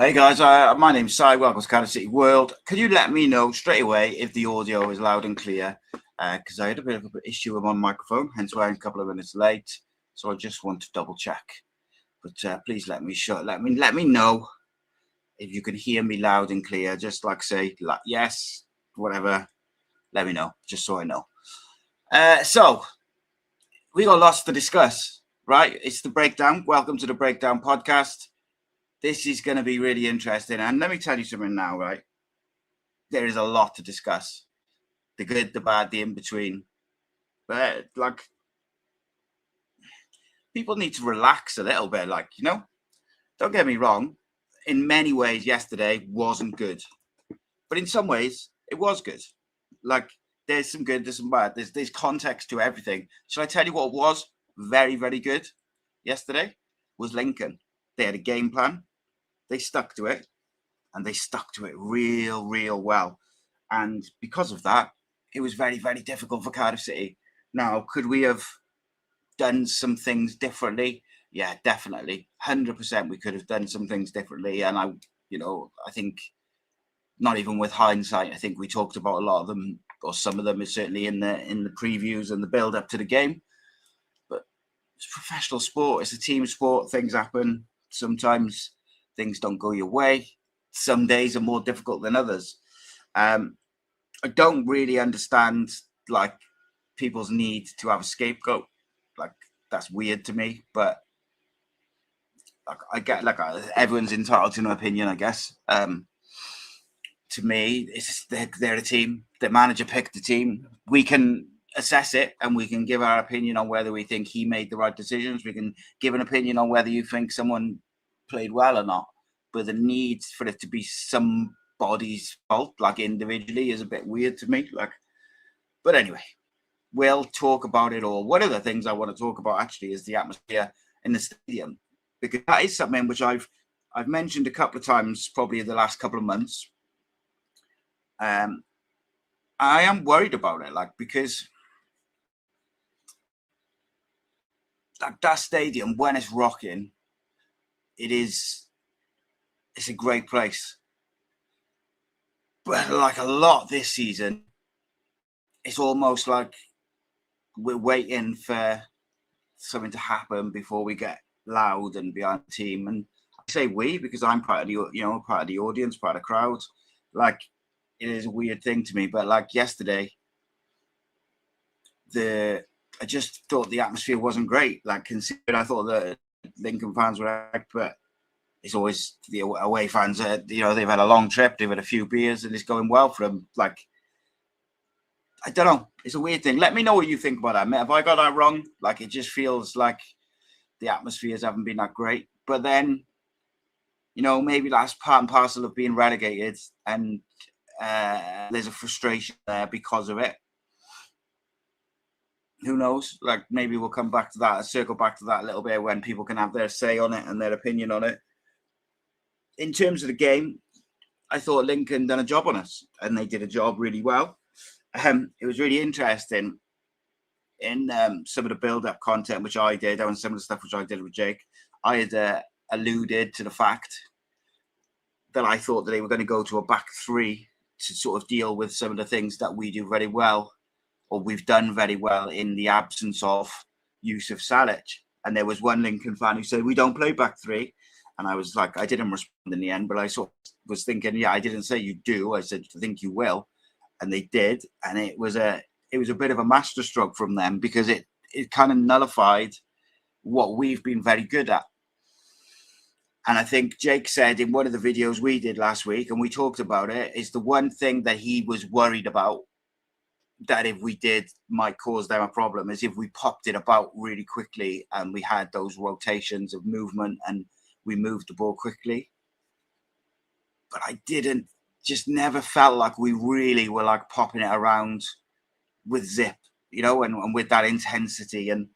Hey guys, my name's Si. Welcome to Cardiff City World. Could you let me know straight away if the audio is loud and clear? Because I had a bit of an issue with my microphone, hence why I'm a couple of minutes late. So I just want to double check. But please let me know if you can hear me loud and clear. Just like say yes, whatever. Let me know, just so I know. So we got lots to discuss, right? It's the breakdown. Welcome to the Breakdown podcast. This is going to be really interesting. And let me tell you something now, right? There is a lot to discuss. The good, the bad, the in-between. But, people need to relax a little bit. Don't get me wrong. In many ways, yesterday wasn't good. But in some ways, it was good. There's some good, there's some bad. There's context to everything. Shall I tell you what was very, very good yesterday? Was Lincoln. They had a game plan. They stuck to it, and they stuck to it real, real well. And because of that, it was very, very difficult for Cardiff City. Now, could we have done some things differently? Yeah, definitely. 100% we could have done some things differently. And I think not even with hindsight, I think we talked about a lot of them, or some of them is certainly in the previews and the build up to the game. But it's professional sport. It's a team sport. Things happen. Sometimes things don't go your way. Some days are more difficult than others. I don't really understand people's need to have a scapegoat. That's weird to me, but I get everyone's entitled to an opinion, I guess. To me, they're a team. The manager picked the team. We can assess it and we can give our opinion on whether we think he made the right decisions. We can give an opinion on whether you think someone played well or not. But the need for it to be somebody's fault, individually, is a bit weird to me. But anyway, we'll talk about it all. One of the things I want to talk about actually is the atmosphere in the stadium, because that is something which I've mentioned a couple of times, probably in the last couple of months. I am worried about it, because that stadium, when it's rocking, it's a great place. But a lot this season, it's almost like we're waiting for something to happen before we get loud and behind the team. And I say we because I'm part of the part of the audience, part of the crowd. It is a weird thing to me, but yesterday, I just thought the atmosphere wasn't great. Considering I thought the Lincoln fans were, but it's always the away fans. They've had a long trip, they've had a few beers, and it's going well for them. I don't know. It's a weird thing. Let me know what you think about that. Have I got that wrong? It just feels like the atmospheres haven't been that great. But then, maybe that's part and parcel of being relegated, and there's a frustration there because of it. Who knows? Maybe we'll come back to that, circle back to that a little bit when people can have their say on it and their opinion on it. In terms of the game, I thought Lincoln done a job on us, and they did a job really well. It was really interesting in some of the build-up content which I did, and some of the stuff which I did with Jake. I had alluded to the fact that I thought that they were going to go to a back three to sort of deal with some of the things that we do very well, or we've done very well in the absence of Yusuf Salic. And there was one Lincoln fan who said, we don't play back three. And I was I didn't respond in the end, but I sort of was thinking, yeah, I didn't say you do. I said, I think you will. And they did. And it was a bit of a masterstroke from them, because it kind of nullified what we've been very good at. And I think Jake said in one of the videos we did last week, and we talked about it, is the one thing that he was worried about, that if we did might cause them a problem, is if we popped it about really quickly and we had those rotations of movement and we moved the ball quickly. But I just never felt like we really were popping it around with zip, and with that intensity. And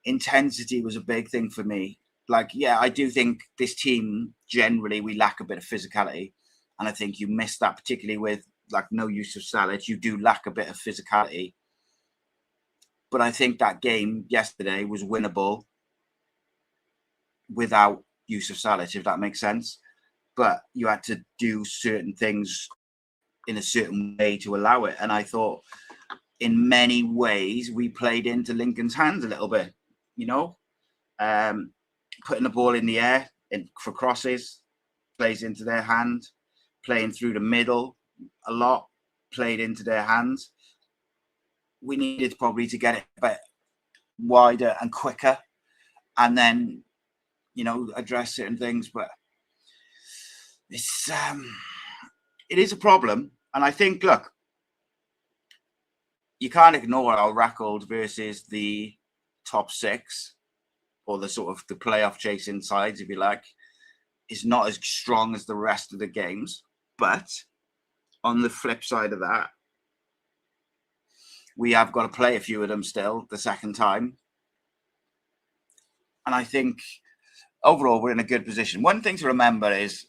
intensity was a big thing for me. I do think this team, generally, we lack a bit of physicality. And I think you missed that, particularly with no use of Salic. You do lack a bit of physicality. But I think that game yesterday was winnable without use of Salic, if that makes sense. but you had to do certain things in a certain way to allow it. And I thought, in many ways, we played into Lincoln's hands a little bit, putting the ball in the air for crosses, plays into their hand, playing through the middle a lot, played into their hands. We needed probably to get it a bit wider and quicker, and then, address certain things. But it is a problem. And I think, look, you can't ignore our record versus the top six, or the sort of the playoff chasing sides, if you like, is not as strong as the rest of the games. But on the flip side of that, we have got to play a few of them still the second time. And I think overall we're in a good position. One thing to remember is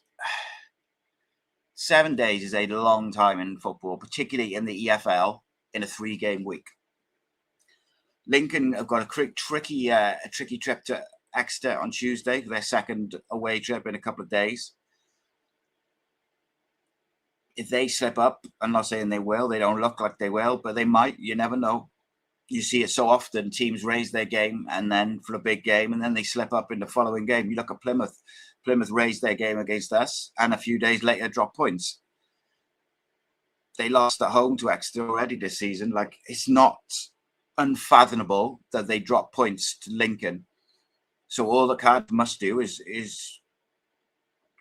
7 days is a long time in football, particularly in the EFL, in a 3-game week. Lincoln have got a tricky trip to Exeter on Tuesday for their second away trip in a couple of days. If they slip up, I'm not saying they will, they don't look like they will, but they might. You never know. You see it so often. Teams raise their game and then for a big game, and then they slip up in the following game. You look at Plymouth. Plymouth raised their game against us and a few days later dropped points. They lost at home to Exeter already this season. Like, it's not unfathomable that they drop points to Lincoln. So all the Cardiff must do is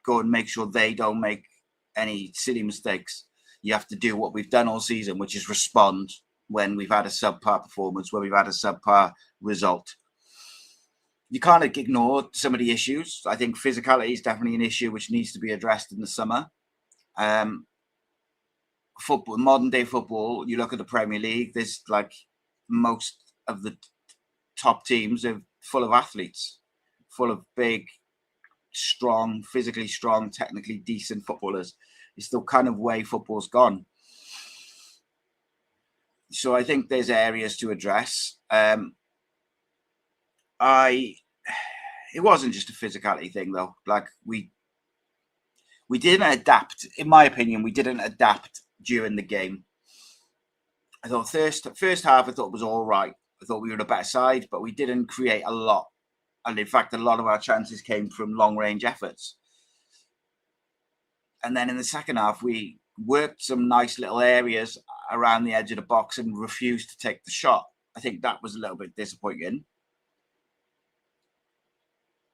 go and make sure they don't make any silly mistakes. You have to do what we've done all season, which is respond when we've had a subpar performance, when we've had a subpar result. You can't ignore some of the issues. I think physicality is definitely an issue which needs to be addressed in the summer. Football, modern day football, you look at the Premier League, there's like most of the top teams are full of athletes, full of big, strong, physically strong, technically decent footballers. It's the kind of way football's gone. So I think there's areas to address. It wasn't just a physicality thing though. Like, we didn't adapt. In my opinion, we didn't adapt during the game. I thought first half, I thought was all right. I thought we were the better side, but we didn't create a lot. And in fact, a lot of our chances came from long range efforts. And then in the second half, we worked some nice little areas around the edge of the box and refused to take the shot. I think that was a little bit disappointing.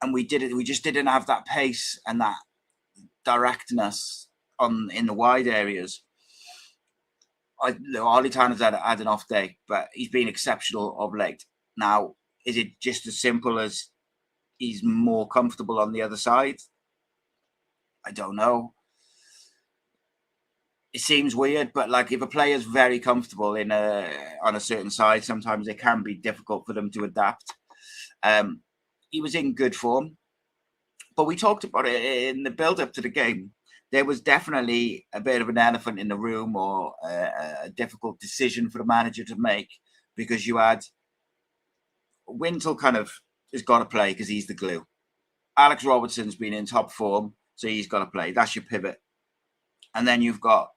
And we just didn't have that pace and that directness in the wide areas. Ollie Tanner's had an off day, but he's been exceptional of late. Now, is it just as simple as he's more comfortable on the other side? I don't know. It seems weird, but like, if a player's very comfortable on a certain side, sometimes it can be difficult for them to adapt. He was in good form, but we talked about it in the build-up to the game. There was definitely a bit of an elephant in the room, or a difficult decision for the manager to make, because you had Wintle kind of has got to play because he's the glue. Alex Robertson's been in top form, so he's got to play. That's your pivot. And then you've got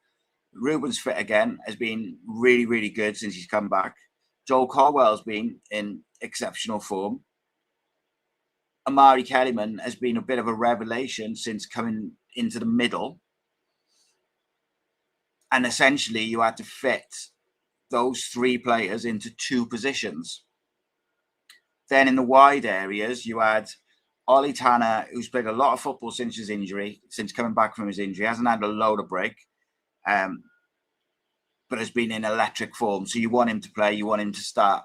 Ruben's fit again, has been really, really good since he's come back. Joel Caldwell's been in exceptional form. Amari Kellyman has been a bit of a revelation since coming into the middle. And essentially, you had to fit those three players into two positions. Then in the wide areas, you had Ollie Tanner, who's played a lot of football since his injury, since coming back from his injury, hasn't had a load of break, but has been in electric form. So you want him to play, you want him to start,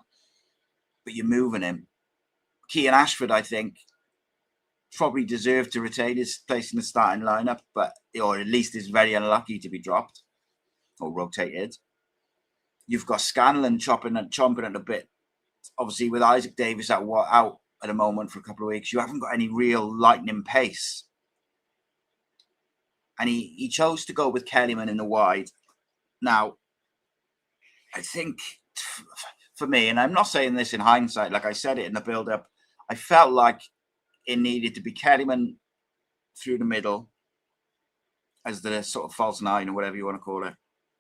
but you're moving him. Kean Ashford, I think, probably deserved to retain his place in the starting lineup, or at least is very unlucky to be dropped or rotated. You've got Scanlon chomping at a bit. Obviously, with Isaac Davis out at the moment for a couple of weeks, you haven't got any real lightning pace. And he chose to go with Kellyman in the wide. Now, I think for me, and I'm not saying this in hindsight, like I said it in the build-up, I felt like it needed to be Kellyman through the middle, as the sort of false nine or whatever you want to call it,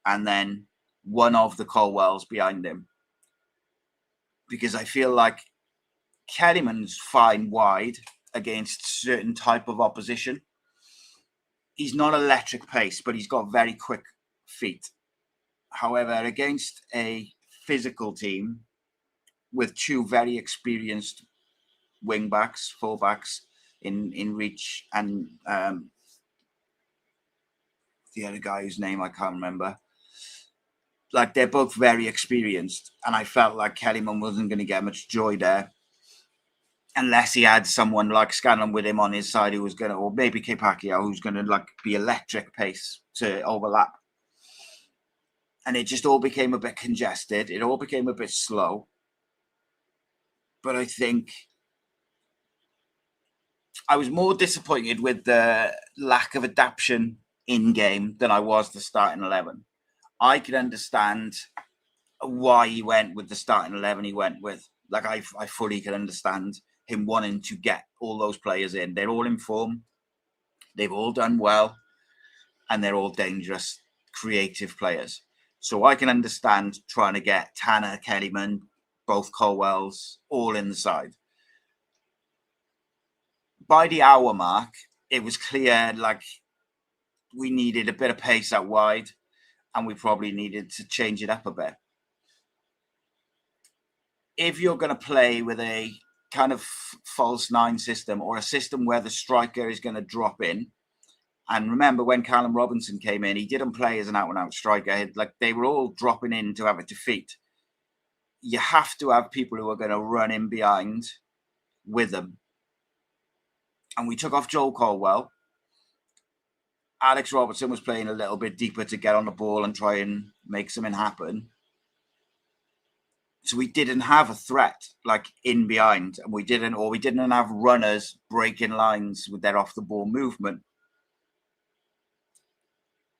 and then one of the Colwells behind him. Because I feel like Kellyman's fine wide against certain type of opposition. He's not electric pace, but he's got very quick feet. However, against a physical team with two very experienced wing backs, full backs in reach, and the other guy whose name I can't remember. Like, they're both very experienced, and I felt like Kellyman wasn't going to get much joy there unless he had someone like Scanlon with him on his side who was going to, or maybe Kpakio, who's going to like be electric pace to overlap. And it just all became a bit congested. It all became a bit slow. But I think I was more disappointed with the lack of adaptation in-game than I was the starting 11. I could understand why he went with the starting 11 he went with. Like, I fully can understand him wanting to get all those players in. They're all in form. They've all done well. And they're all dangerous, creative players. So I can understand trying to get Tanner, Kellyman, both Colwells, all in the side. By the hour mark, it was clear, like, we needed a bit of pace out wide, and we probably needed to change it up a bit. If you're going to play with a kind of false nine system, or a system where the striker is going to drop in, and remember when Callum Robinson came in, he didn't play as an out-and-out striker. Like, they were all dropping in to have a defeat. You have to have people who are going to run in behind with them. And we took off Joel Colwell. Alex Robertson was playing a little bit deeper to get on the ball and try and make something happen. So we didn't have a threat like in behind, and we didn't have runners breaking lines with their off the ball movement.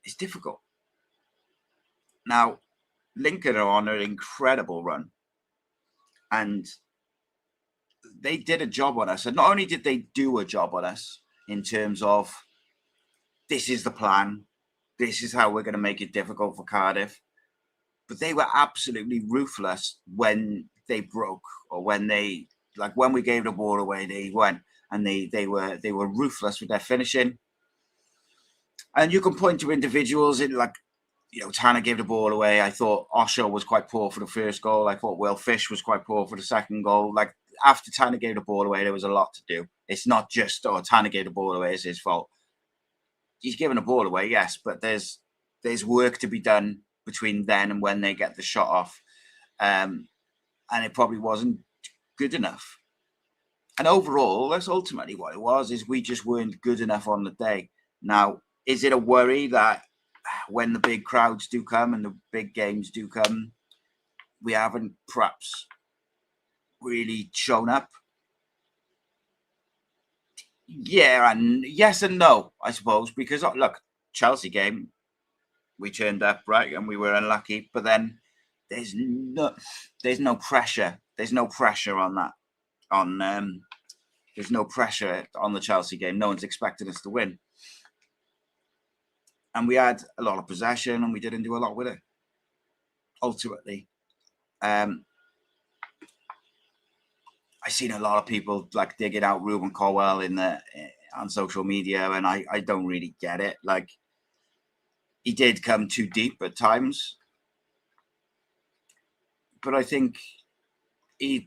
It's difficult. Now, Lincoln are on an incredible run, and they did a job on us. And not only did they do a job on us in terms of this is the plan, this is how we're going to make it difficult for Cardiff, but they were absolutely ruthless when they broke, or when they, like, when we gave the ball away, they went, and they were ruthless with their finishing. And you can point to individuals in, like, you know, Tanner gave the ball away. I thought Osho was quite poor for the first goal. I thought Will Fish was quite poor for the second goal. Like, after Tanner gave the ball away, there was a lot to do. It's not just, oh, Tanner gave the ball away, it's his fault. He's given the ball away, yes, but there's work to be done between then and when they get the shot off. And it probably wasn't good enough. And overall, that's ultimately what it was, is we just weren't good enough on the day. Now, is it a worry that when the big crowds do come and the big games do come, we haven't perhaps really shown up? Yeah, and yes and no, I suppose, because look, Chelsea game, we turned up, right, and we were unlucky, but then there's no pressure. There's no pressure on that. There's no pressure on the Chelsea game. No one's expecting us to win. And we had a lot of possession, and we didn't do a lot with it, ultimately. I've seen a lot of people like digging out Ruben Colwell on social media, and I don't really get it. Like, he did come too deep at times, but I think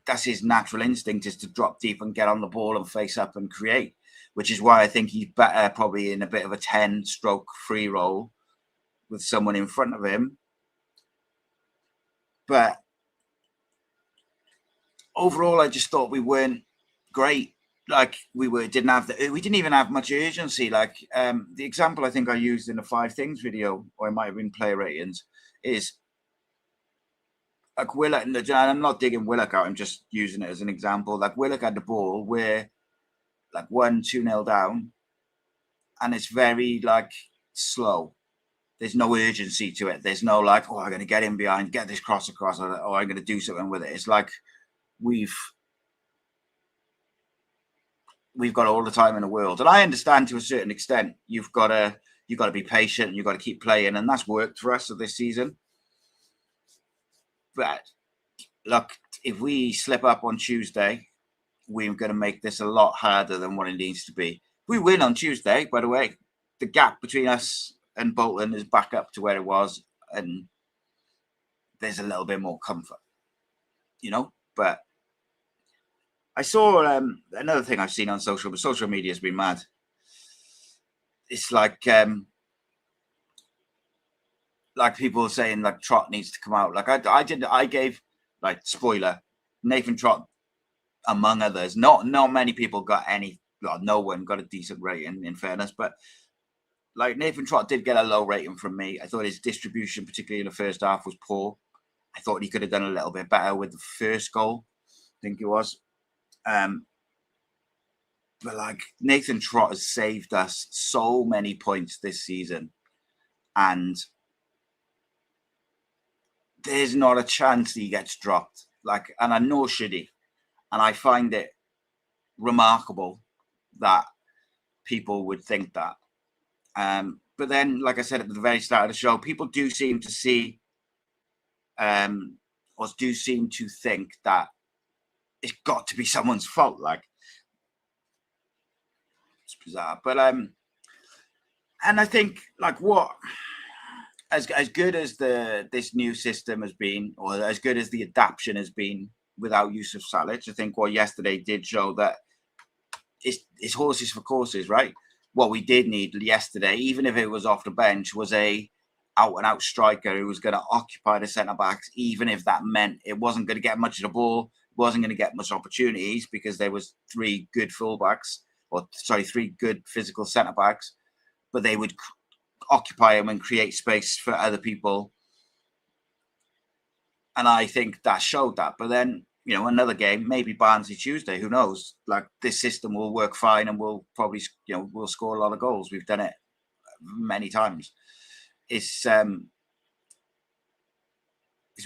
that's his natural instinct, is to drop deep and get on the ball and face up and create, which is why I think he's better probably in a bit of a 10-stroke free roll with someone in front of him. But overall, I just thought we weren't great. Like, we didn't even have much urgency. Like, the example I think I used in the 5 Things video, or it might have been player ratings, is like Willock, and I'm not digging Willock out, I'm just using it as an example. Like, Willock had the ball, we're like 1-2-0 down, and it's very like slow. There's no urgency to it. There's no like, oh, I'm going to get in behind, get this cross across, or I'm going to do something with it. It's like we've got all the time in the world. And I understand to a certain extent, you've got to You've got to be patient and you've got to keep playing. And that's worked for us this season. But look, if we slip up on Tuesday, we're going to make this a lot harder than what it needs to be. If we win on Tuesday, by the way, the gap between us and Bolton is back up to where it was. And there's a little bit more comfort, But I saw another thing I've seen on social media has been mad. It's like people saying like Trott needs to come out. Like I gave like spoiler, Nathan Trott among others. Not many people got any. Well, no one got a decent rating in fairness, but like Nathan Trott did get a low rating from me. I thought his distribution, particularly in the first half, was poor. I thought he could have done a little bit better with the first goal. I think it was. But like Nathan Trott has saved us so many points this season, and there's not a chance he gets dropped. Like, and I know should he, and I find it remarkable that people would think that. But then, like I said at the very start of the show, people do seem to see, or do seem to think that it's got to be someone's fault. Like, it's bizarre. But and I think like what as good as this new system has been, or as good as the adaptation has been without use of Salic, I think what yesterday did show that it's horses for courses, right? What we did need yesterday, even if it was off the bench, was a out-and-out striker who was going to occupy the centre-backs, even if that meant it wasn't going to get much of the ball, wasn't going to get much opportunities because there was three good physical centre-backs, but they would occupy them and create space for other people. And I think that showed that. But then, another game, maybe Barnsley Tuesday, who knows? Like, this system will work fine and we'll probably, we'll score a lot of goals. We've done it many times. It's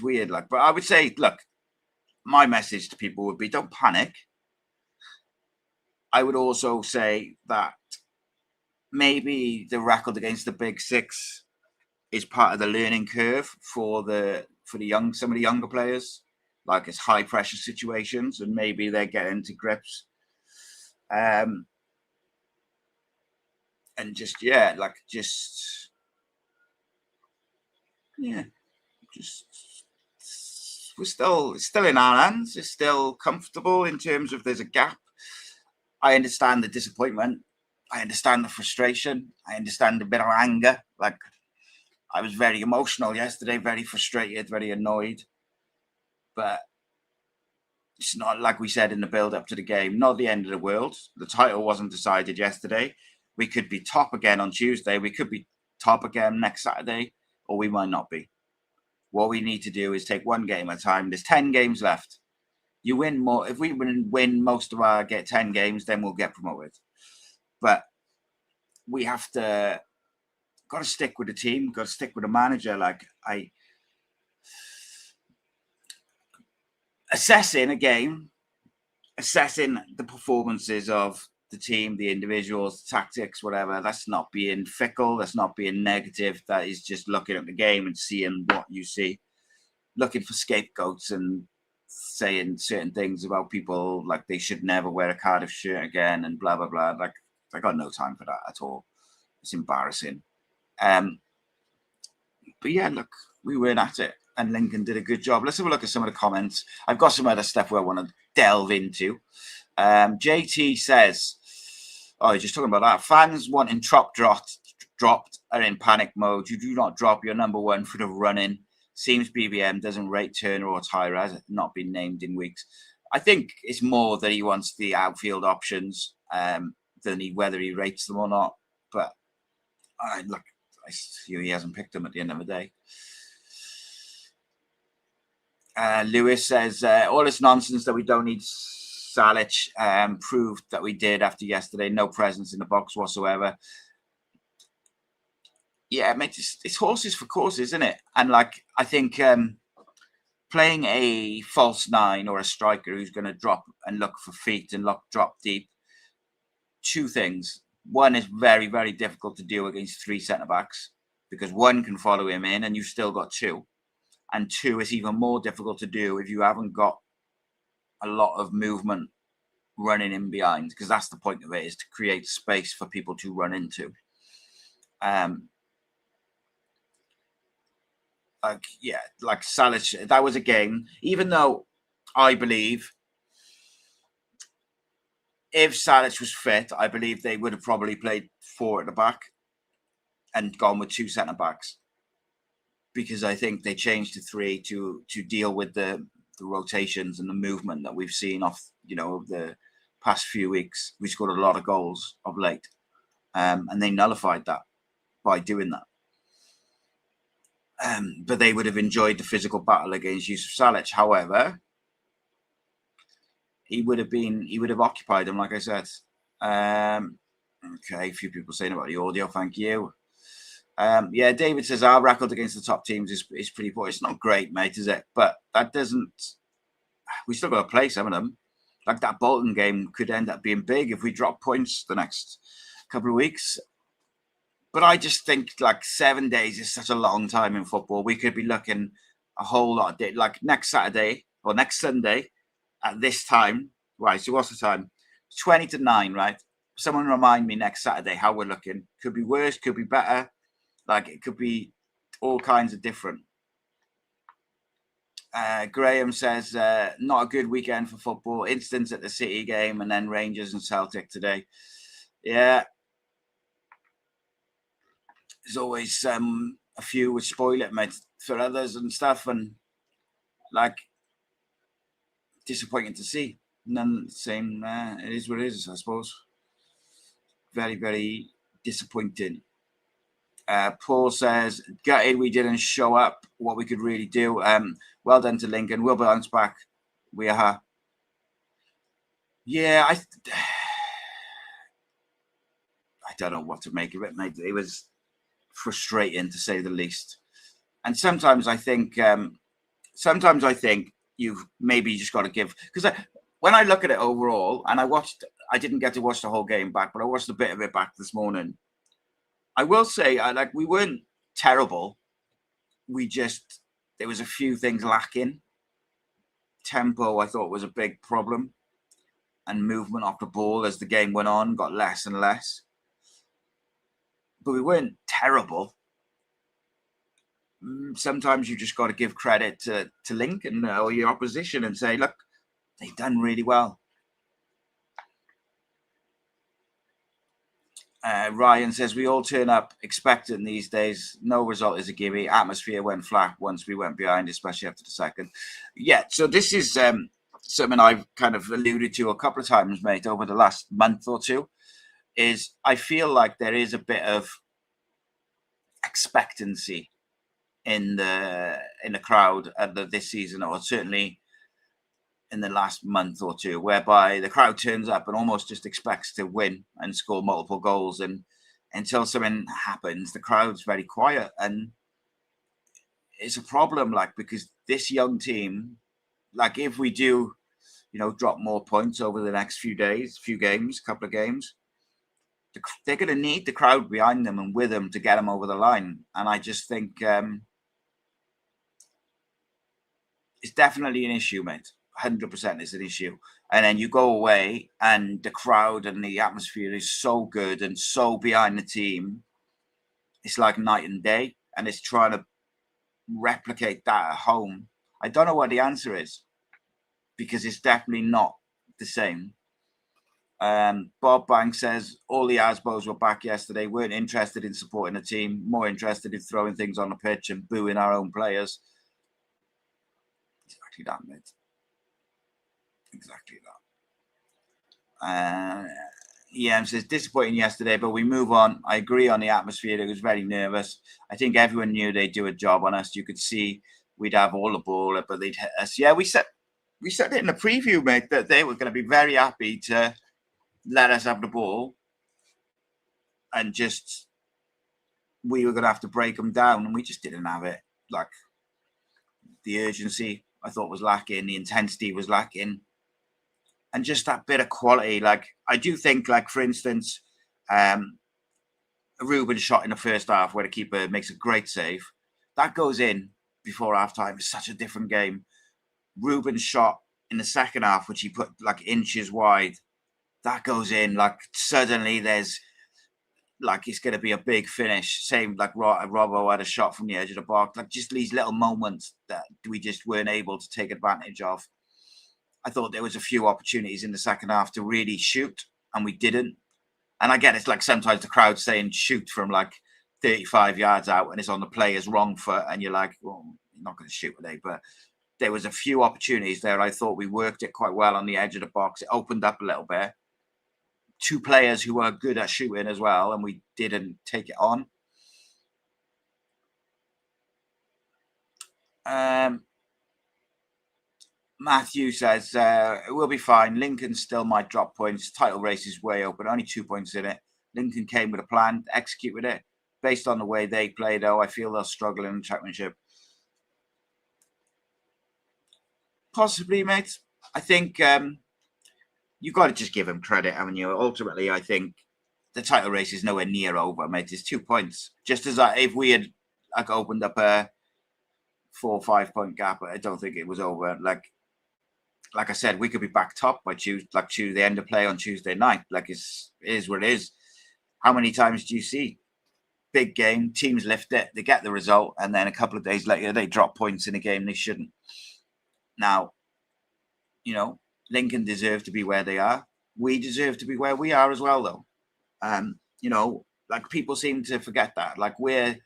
weird. Like, but I would say, look, my message to people would be, don't panic. I would also say that maybe the record against the Big Six is part of the learning curve for some of the younger players. Like, it's high pressure situations, and maybe they're getting to grips. And we're still in our hands. It's still comfortable in terms of there's a gap. I understand the disappointment. I understand the frustration. I understand a bit of anger. Like, I was very emotional yesterday, very frustrated, very annoyed. But it's not, like we said in the build-up to the game, not the end of the world. The title wasn't decided yesterday. We could be top again on Tuesday. We could be top again next Saturday, or we might not be. What we need to do is take one game at a time. There's 10 games left. You win more. If we win most of our 10 games, then we'll get promoted. But we got to stick with the team, got to stick with the manager. Like, assessing a game, assessing the performances of the team, the individuals, the tactics, whatever. That's not being fickle. That's not being negative. That is just looking at the game and seeing what you see. Looking for scapegoats and saying certain things about people, like they should never wear a Cardiff shirt again and blah, blah, blah. Like, I got no time for that at all. It's embarrassing. But yeah, look, we weren't at it. And Lincoln did a good job. Let's have a look at some of the comments. I've got some other stuff where I want to delve into. JT says, you're just talking about that. Fans wanting Trott dropped are in panic mode. You do not drop your number one for the run-in. Seems BBM doesn't rate Turner or Tyra, has not been named in weeks. I think it's more that he wants the outfield options than whether he rates them or not. But I see he hasn't picked them at the end of the day. Lewis says, all this nonsense that we don't need Salic proved that we did after yesterday. No presence in the box whatsoever. Yeah, mate, it's horses for courses, isn't it? And like, I think playing a false nine or a striker who's going to drop and look for feet and drop deep, two things. one is very, very difficult to do against 3 centre-backs because one can follow him in and you've still got 2. And 2 is even more difficult to do if you haven't got a lot of movement running in behind, because that's the point of it, is to create space for people to run into. Like Salic, that was a game, even though I believe if Salic was fit, I believe they would have probably played 4 at the back and gone with 2 centre-backs, because I think they changed to 3 to deal with the rotations and the movement that we've seen off, the past few weeks. We scored a lot of goals of late, and they nullified that by doing that. But they would have enjoyed the physical battle against Yusuf Salic. However, he would have occupied them, like I said. Okay, a few people saying about the audio. Thank you. Yeah, David says our record against the top teams is pretty poor. It's not great, mate, is it? But that doesn't. We still got to play some of them. Like that Bolton game could end up being big if we drop points the next couple of weeks. But I just think like 7 days is such a long time in football. We could be looking a whole lot of days, like next Saturday or next Sunday at this time. Right, so what's the time? 20 to 9, right? Someone remind me next Saturday how we're looking. Could be worse, could be better. Like it could be all kinds of different. Graham says, not a good weekend for football. Instance at the City game and then Rangers and Celtic today. Yeah. There's always a few which spoil it, mate, for others and stuff. And like, disappointing to see. None the same. It is what it is, I suppose. Very, very disappointing. Paul says, gutted we didn't show up what we could really do. Well done to Lincoln. We'll bounce back. We are. Yeah, I don't know what to make of it, mate. It was frustrating, to say the least. And sometimes I think you've maybe just got to give, because when I look at it overall, and I didn't get to watch the whole game back, but I watched a bit of it back this morning. I will say, we weren't terrible. There was a few things lacking. Tempo, I thought, was a big problem. And movement off the ball as the game went on got less and less. But we weren't terrible. Sometimes you just got to give credit to Lincoln or your opposition and say, look, they've done really well. Ryan says, we all turn up expectant these days. No result is a gimme. Atmosphere went flat once we went behind, especially after the second. Yeah, so this is something I've kind of alluded to a couple of times, mate, over the last month or two, is I feel like there is a bit of expectancy in the crowd this season, or certainly in the last month or two, whereby the crowd turns up and almost just expects to win and score multiple goals. And until something happens, the crowd's very quiet. And it's a problem, because this young team, if we do, drop more points over the next few couple of games, they're going to need the crowd behind them and with them to get them over the line. And I just think it's definitely an issue, mate. 100% is an issue. And then you go away and the crowd and the atmosphere is so good and so behind the team. It's like night and day, and it's trying to replicate that at home. I don't know what the answer is, because it's definitely not the same. Bob Banks says, all the Asbos were back yesterday, weren't interested in supporting the team, more interested in throwing things on the pitch and booing our own players. Exactly that, mate. Exactly that. EM says, disappointing yesterday, but we move on. I agree on the atmosphere. It was very nervous. I think everyone knew they'd do a job on us. You could see we'd have all the ball, but they'd hit us. Yeah, we said it in the preview, mate, that they were going to be very happy to let us have the ball, and just we were going to have to break them down, and we just didn't have it. Like, the urgency, I thought, was lacking. The intensity was lacking. And just that bit of quality. I do think, for instance, A Ruben shot in the first half where the keeper makes a great save. That goes in before half time. It's such a different game. Ruben's shot in the second half, which he put like inches wide, that goes in. Like suddenly there's like it's going to be a big finish. Same like Robbo had a shot from the edge of the box. Like just these little moments that we just weren't able to take advantage of. I thought there was a few opportunities in the second half to really shoot, and we didn't. And I get it's like sometimes the crowd's saying shoot from like 35 yards out, and it's on the player's wrong foot, and you're like, well, you're not going to shoot today. But there was a few opportunities there. I thought we worked it quite well on the edge of the box. It opened up a little bit. Two players who are good at shooting as well, and we didn't take it on. Matthew says, it will be fine. Lincoln still might drop points. Title race is way open. Only 2 points in it. Lincoln came with a plan, executed it. Based on the way they play, though, I feel they'll struggle in the championship. Possibly, mate. I think you've got to just give them credit, haven't you? Ultimately, I think the title race is nowhere near over, mate. It's 2 points. Just as if we had like opened up a 4 or 5 point gap, I don't think it was over. Like I said, we could be back top by Tuesday, end of play on Tuesday night. Like it is what it is. How many times do you see big game, teams lift it, they get the result, and then a couple of days later they drop points in a game they shouldn't? Now, you know, Lincoln deserve to be where they are. We deserve to be where we are as well, though. You know, like people seem to forget that. Like we're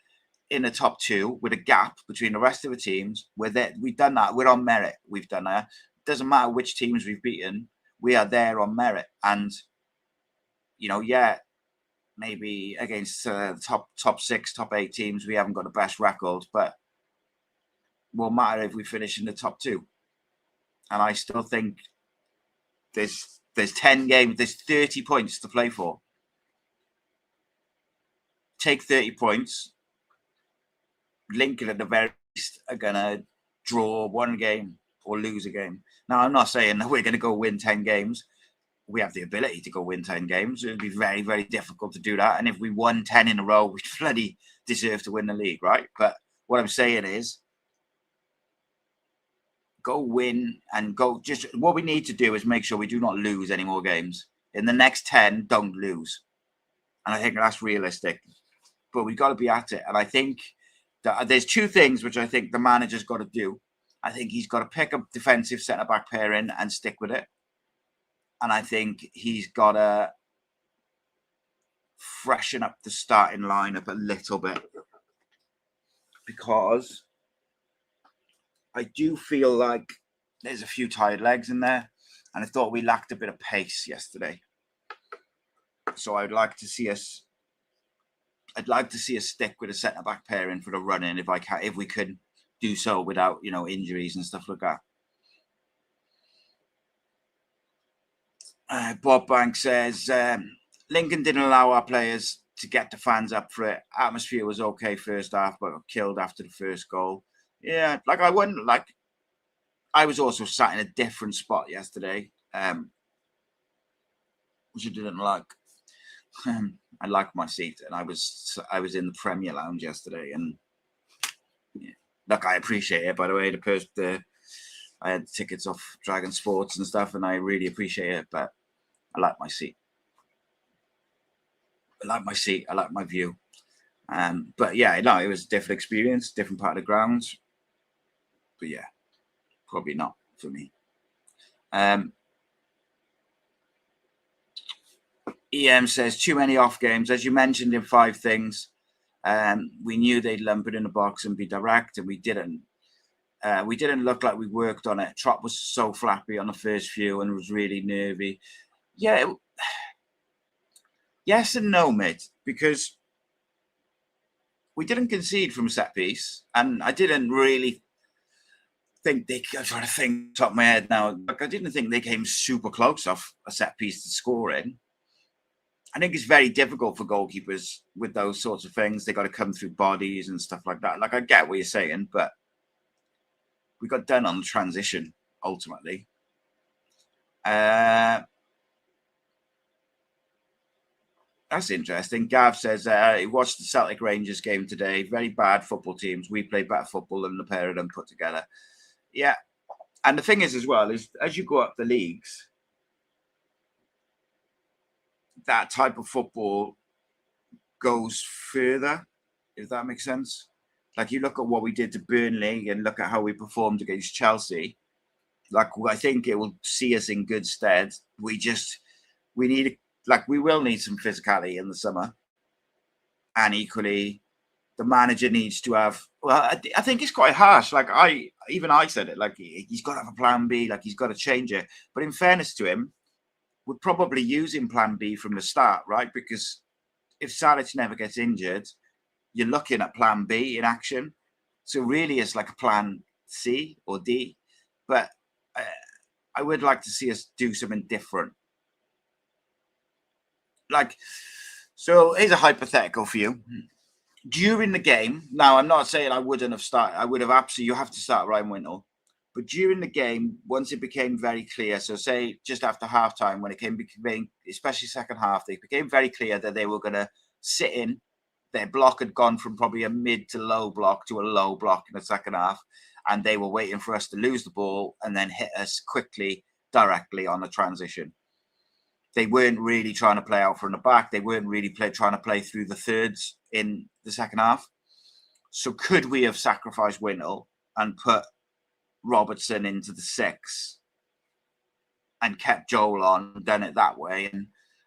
in the top two with a gap between the rest of the teams. We're there. We've done that. We're on merit. We've done that. Doesn't matter which teams we've beaten. We are there on merit. And, you know, yeah, maybe against top 6, top 8 teams, we haven't got the best record, but won't matter if we finish in the top 2. And I still think there's 10 games, there's 30 points to play for. Take 30 points. Lincoln at the very least are going to draw one game or lose a game. Now, I'm not saying that we're going to go win 10 games. We have the ability to go win 10 games. It would be very, very difficult to do that. And if we won 10 in a row, we'd bloody deserve to win the league, right? But what I'm saying is, go win and go. Just what we need to do is make sure we do not lose any more games. In the next 10, don't lose. And I think that's realistic. But we've got to be at it. And I think that there's 2 things which I think the manager's got to do. I think he's got to pick up defensive centre-back pairing and stick with it. And I think he's got to freshen up the starting lineup a little bit. Because I do feel like there's a few tired legs in there. And I thought we lacked a bit of pace yesterday. So I'd like to see us stick with a centre-back pairing for the run-in if we could do so without, you know, injuries and stuff like that. Bob Banks says, Lincoln didn't allow our players to get the fans up for it. Atmosphere was okay first half, but got killed after the first goal. Yeah, like I was also sat in a different spot yesterday, which I didn't like. I liked my seat, and I was in the Premier Lounge yesterday, and yeah, look, I appreciate it. By the way, I had tickets off Dragon Sports and stuff, and I really appreciate it. But I like my seat. I like my view. But yeah, no, it was a different experience, different part of the grounds. But yeah, probably not for me. EM says too many off games, as you mentioned in 5 things. We knew they'd lump it in the box and be direct, and we didn't. We didn't look like we worked on it. Trott was so flappy on the first few and was really nervy. Yeah, yes and no, mate, because we didn't concede from set piece, and I didn't really think I'm trying to think top of my head now. Like, I didn't think they came super close off a set piece to score in. I think it's very difficult for goalkeepers with those sorts of things. They got to come through bodies and stuff like that. Like, I get what you're saying, but we got done on the transition ultimately. That's interesting. Gav says he watched the Celtic Rangers game today. Very bad football teams. We play better football than the pair of them put together. Yeah. And the thing is as well, is as you go up the leagues, that type of football goes further, if that makes sense. Like you look at what we did to Burnley and look at how we performed against Chelsea. Like I think it will see us in good stead. We need, like we will need some physicality in the summer. And equally, the manager needs to have, well, I think it's quite harsh. Like I said it, like he's got to have a plan B, like he's got to change it. But in fairness to him, we're probably using plan B from the start, right? Because if Saric never gets injured, you're looking at plan B in action. So really it's like a plan C or D. But I would like to see us do something different. Like, so here's a hypothetical for you. During the game, now I'm not saying I wouldn't have started. I would have absolutely, you have to start Ryan Wintle. But during the game, once it became very clear, so say just after halftime, when it became, especially second half, it became very clear that they were going to sit in. Their block had gone from probably a mid to low block to a low block in the second half. And they were waiting for us to lose the ball and then hit us quickly, directly on the transition. They weren't really trying to play out from the back. They weren't really trying to play through the thirds in the second half. So could we have sacrificed Wintle and put Robertson into the 6 and kept Joel on, done it that way,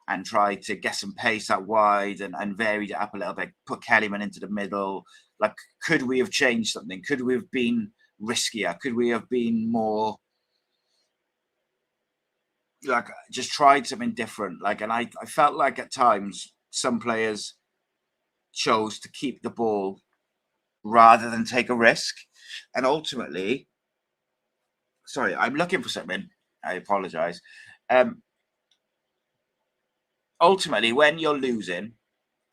and tried to get some pace out wide and varied it up a little bit, put Kellyman into the middle? Like, could we have changed something? Could we have been riskier? Could we have been more, like, just tried something different? Like, and I felt like at times some players chose to keep the ball rather than take a risk. And ultimately, sorry, I'm looking for something. I apologize. Ultimately, when you're losing,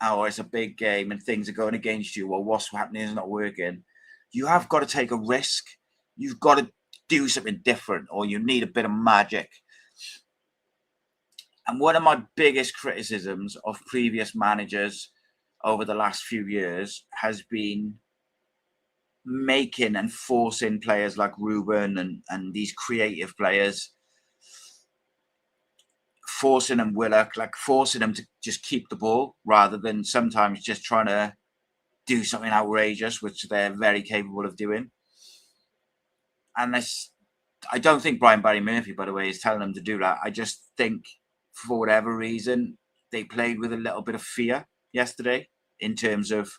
or it's a big game and things are going against you, or what's happening is not working, you have got to take a risk. You've got to do something different, or you need a bit of magic. And one of my biggest criticisms of previous managers over the last few years has been making and forcing players like Ruben and these creative players, forcing them, Willock, like forcing them to just keep the ball rather than sometimes just trying to do something outrageous, which they're very capable of doing. And I don't think Brian Barry Murphy, by the way, is telling them to do that. I just think for whatever reason, they played with a little bit of fear yesterday in terms of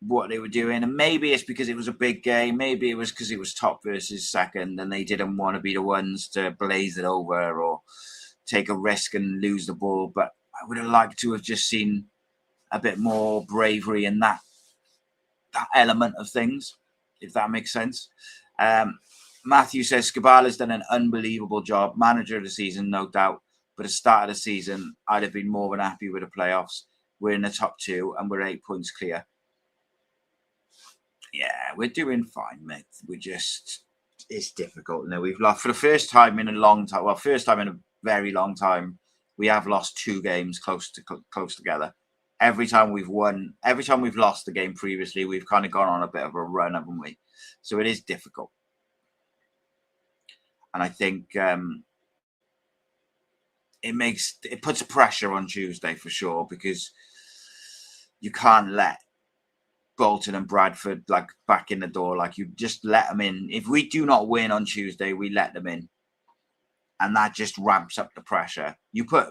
what they were doing. And maybe it's because it was a big game. Maybe it was because it was top versus second and they didn't want to be the ones to blaze it over or take a risk and lose the ball. But I would have liked to have just seen a bit more bravery in that element of things, if that makes sense. Matthew says Skabala's done an unbelievable job. Manager of the season, no doubt. But at the start of the season, I'd have been more than happy with the playoffs. We're in the top 2 and we're 8 points clear. Yeah, we're doing fine, mate. It's difficult. You know, we've lost for the first time in a long time. Well, first time in a very long time, we have lost 2 games close together. Every time we've lost the game previously, we've kind of gone on a bit of a run, haven't we? So it is difficult. And I think it puts pressure on Tuesday for sure, because you can't let Bolton and Bradford like back in the door. Like, you just let them in. If we do not win on Tuesday, we let them in. And that just ramps up the pressure. You put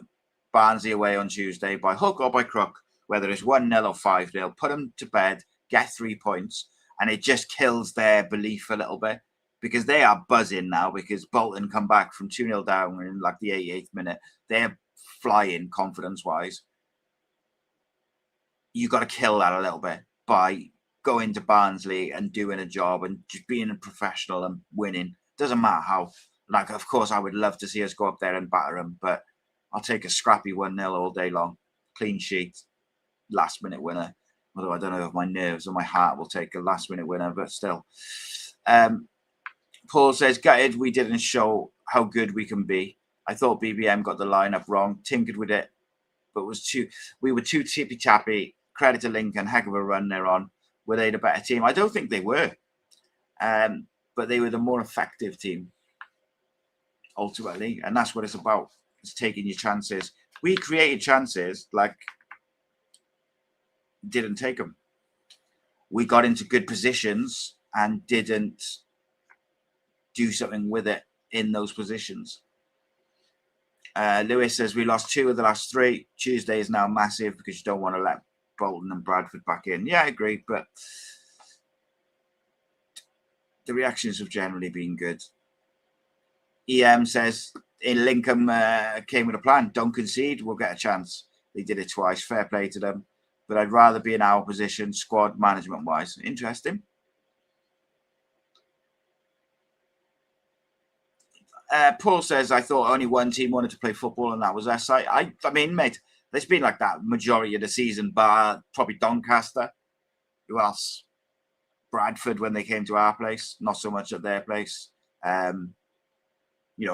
Barnsley away on Tuesday by hook or by crook, whether it's 1-0 or 5-0, put them to bed, get 3 points, and it just kills their belief a little bit, because they are buzzing now because Bolton come back from 2-0 down in like the 88th minute. They're flying confidence-wise. You got to kill that a little bit by going to Barnsley and doing a job and just being a professional and winning. Doesn't matter how. Like, of course, I would love to see us go up there and batter them, but I'll take a scrappy 1-0 all day long. Clean sheet, last-minute winner. Although I don't know if my nerves or my heart will take a last-minute winner, but still. Paul says, gutted we didn't show how good we can be. I thought BBM got the lineup wrong, tinkered with it but we were too tippy tappy. Credit to Lincoln, heck of a run they're on. Were they the better team? I don't think they were, but they were the more effective team ultimately, and that's what it's about. It's taking your chances. We created chances, like didn't take them. We got into good positions and didn't do something with it in those positions. Lewis says we lost 2 of the last 3. Tuesday is now massive because you don't want to let Bolton and Bradford back in. Yeah, I agree, but the reactions have generally been good. EM says in Lincoln came with a plan. Don't concede, we'll get a chance. They did it twice. Fair play to them. But I'd rather be in our position, squad management-wise. Interesting. Paul says, I thought only one team wanted to play football, and that was us. I mean, mate, it's been like that majority of the season, but probably Doncaster. Who else? Bradford when they came to our place, not so much at their place. A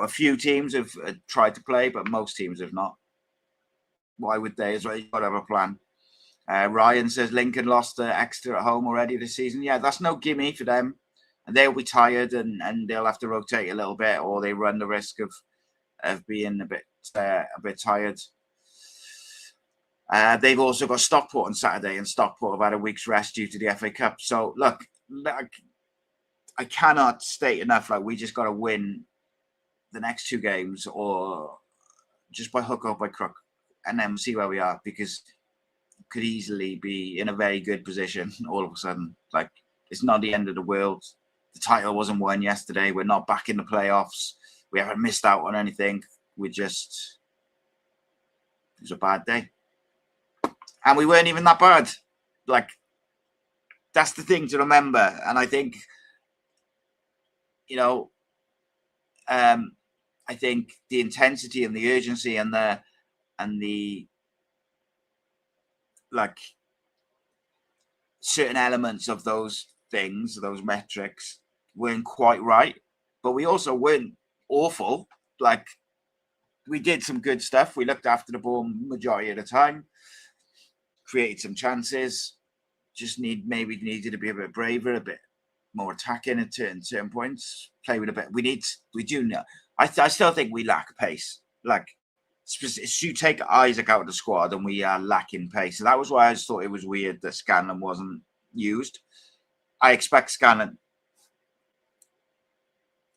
few teams have tried to play, but most teams have not. Why would they? As well, you've got to have a plan. Ryan says Lincoln lost Exeter at home already this season. Yeah, that's no gimme for them. And they'll be tired and they'll have to rotate a little bit, or they run the risk of being a bit tired. They've also got Stockport on Saturday, and Stockport have had a week's rest due to the FA Cup. So look, I cannot state enough. Like, we just got to win the next 2 games, or just by hook or by crook, and then see where we are, because could easily be in a very good position all of a sudden. Like, it's not the end of the world. The title wasn't won yesterday. We're not back in the playoffs. We haven't missed out on anything. It was a bad day. And we weren't even that bad. Like, that's the thing to remember. And I think, I think the intensity and the urgency and the like certain elements of those things, those metrics, weren't quite right, but we also weren't awful. Like, we did some good stuff. We looked after the ball majority of the time, created some chances. Just needed to be a bit braver, a bit more attacking at certain points. Play with a bit. We do know. I still think we lack pace. Like, you take Isaac out of the squad and we are lacking pace. So that was why I just thought it was weird that Scanlon wasn't used. I expect Scanlon.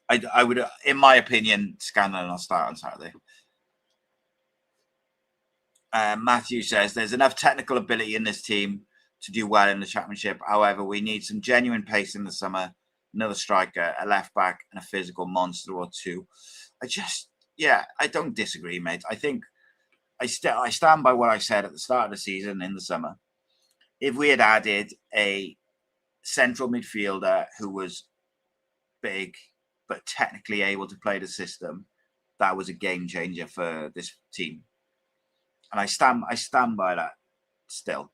I would, in my opinion, Scanlon will start on Saturday. Matthew says there's enough technical ability in this team to do well in the championship. However, we need some genuine pace in the summer. Another striker, a left back, and a physical monster or 2. I don't disagree, mate. I think I stand by what I said at the start of the season in the summer. If we had added a central midfielder who was big but technically able to play the system, that was a game changer for this team. And I stand by that still.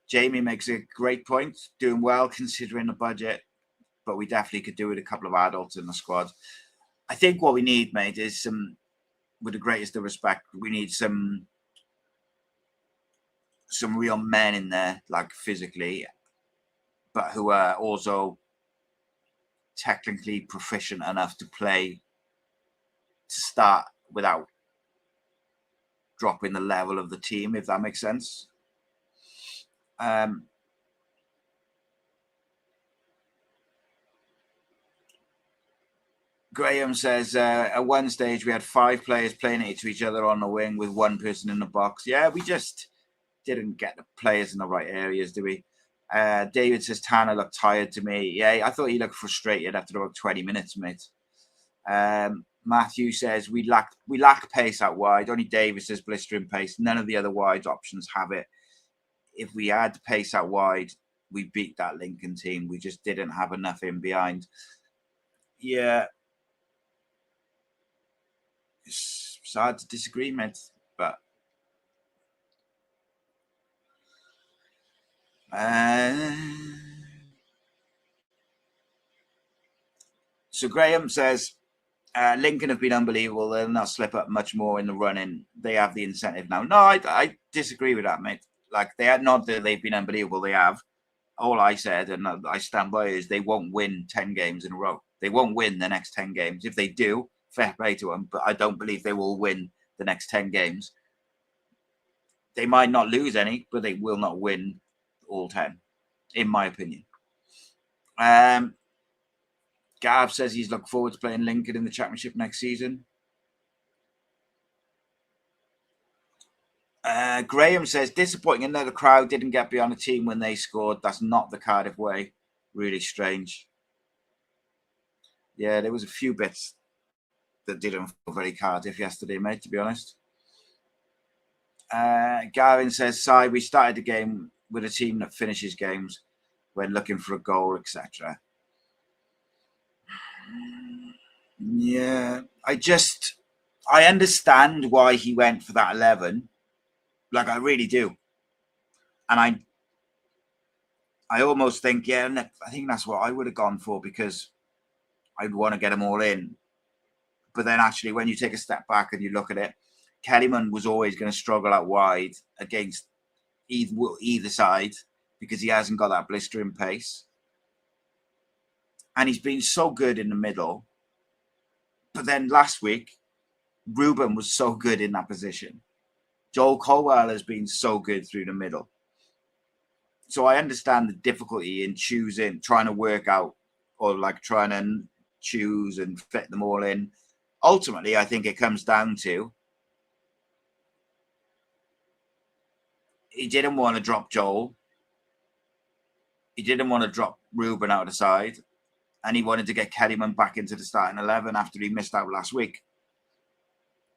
Jamie makes a great point. Doing well considering the budget, but we definitely could do with a couple of adults in the squad. I think what we need, mate, is some, with the greatest of respect, we need some real men in there, like physically, but who are also technically proficient enough to play, to start without dropping the level of the team, if that makes sense. Graham says, at one stage we had 5 players playing into each other on the wing with 1 person in the box. Yeah, we just didn't get the players in the right areas, did we? David says Tanner looked tired to me. Yeah, I thought he looked frustrated after about 20 minutes, mate. Matthew says we lack pace out wide. Only Davis has blistering pace. None of the other wide options have it. If we had pace out wide, we beat that Lincoln team. We just didn't have enough in behind. Yeah. It's hard to disagree, mate, but so Graham says Lincoln have been unbelievable. They'll not slip up much more in the running. They have the incentive now. No, I disagree with that, mate. Like, they had not that they've been unbelievable. They have. All I said, and I stand by, is they won't win 10 games in a row. They won't win the next 10 games. If they do, fair play to them, but I don't believe they will win the next 10 games. They might not lose any, but they will not win all 10, in my opinion. Gav says he's looking forward to playing Lincoln in the Championship next season. Graham says, disappointing another crowd didn't get beyond the team when they scored. That's not the Cardiff way. Really strange. Yeah, there was a few bits that didn't feel very Cardiff yesterday, mate, to be honest. Gavin says, "Si, we started the game with a team that finishes games when looking for a goal, etc." Yeah, I understand why he went for that 11. Like, I really do. And I almost think, yeah, I think that's what I would have gone for, because I'd want to get them all in. But then actually, when you take a step back and you look at it, Kellyman was always going to struggle out wide against either side, because he hasn't got that blistering pace. And he's been so good in the middle. But then last week, Ruben was so good in that position. Joel Colwell has been so good through the middle. So I understand the difficulty in trying to work out, or like trying to choose and fit them all in. Ultimately, I think it comes down to he didn't want to drop Joel. He didn't want to drop Ruben out of the side. And he wanted to get Kellyman back into the starting 11 after he missed out last week.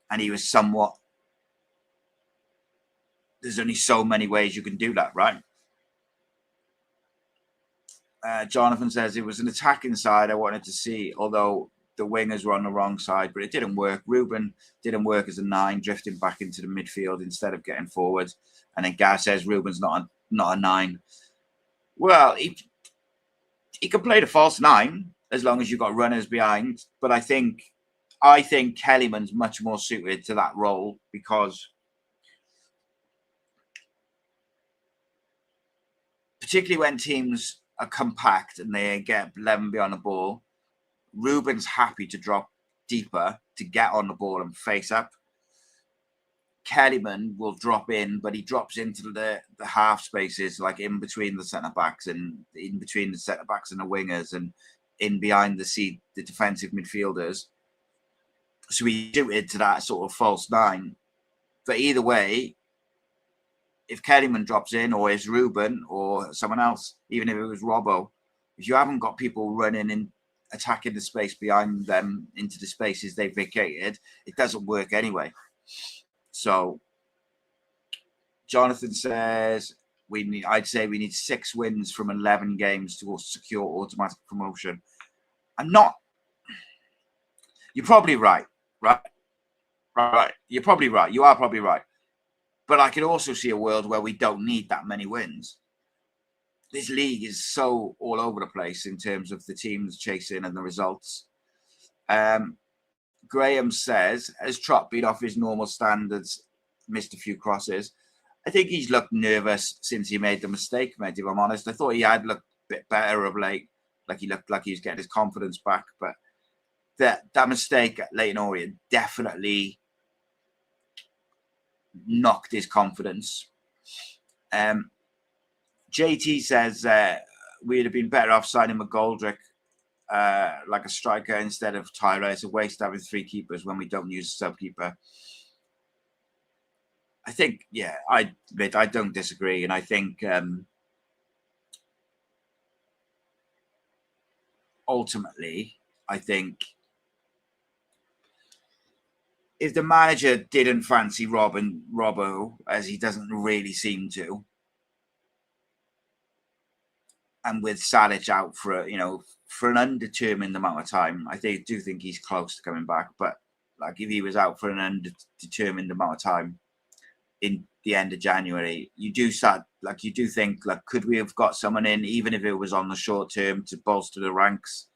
And he was somewhat... There's only so many ways you can do that, right? Jonathan says, it was an attacking side I wanted to see, although the wingers were on the wrong side, but it didn't work. Ruben didn't work as a 9, drifting back into the midfield instead of getting forward. And then Gaz says Ruben's not a 9. Well, he can play the false 9 as long as you've got runners behind. But I think Kellyman's much more suited to that role, because particularly when teams are compact and they get 11 behind the ball, Ruben's happy to drop deeper to get on the ball and face up. Kellyman will drop in, but he drops into the half spaces, like in between the centre backs and in between the centre backs and the wingers, and in behind the defensive midfielders. So he's suited to that sort of false 9. But either way, if Kellyman drops in, or it's Ruben or someone else, even if it was Robbo, if you haven't got people running and attacking the space behind them into the spaces they've vacated, it doesn't work anyway. So Jonathan says I'd say we need 6 wins from 11 games to secure automatic promotion. You're probably right. You're probably right. You are probably right. But I could also see a world where we don't need that many wins. This league is so all over the place in terms of the teams chasing and the results. Graham says, has Trott been off his normal standards, missed a few crosses? I think he's looked nervous since he made the mistake, mate, if I'm honest. I thought he had looked a bit better of late, like he looked like he was getting his confidence back. But that mistake at Leyton Orient definitely knocked his confidence. JT says we'd have been better off signing McGoldrick like a striker instead of Tyra. It's a waste having 3 keepers when we don't use a sub-keeper. I think, yeah, I don't disagree. And I think ultimately, I think if the manager didn't fancy Robbo, as he doesn't really seem to, and with Salic out for an undetermined amount of time, I do think he's close to coming back. But like, if he was out for an undetermined amount of time in the end of January, you do think, like, could we have got someone in, even if it was on the short term, to bolster the ranks?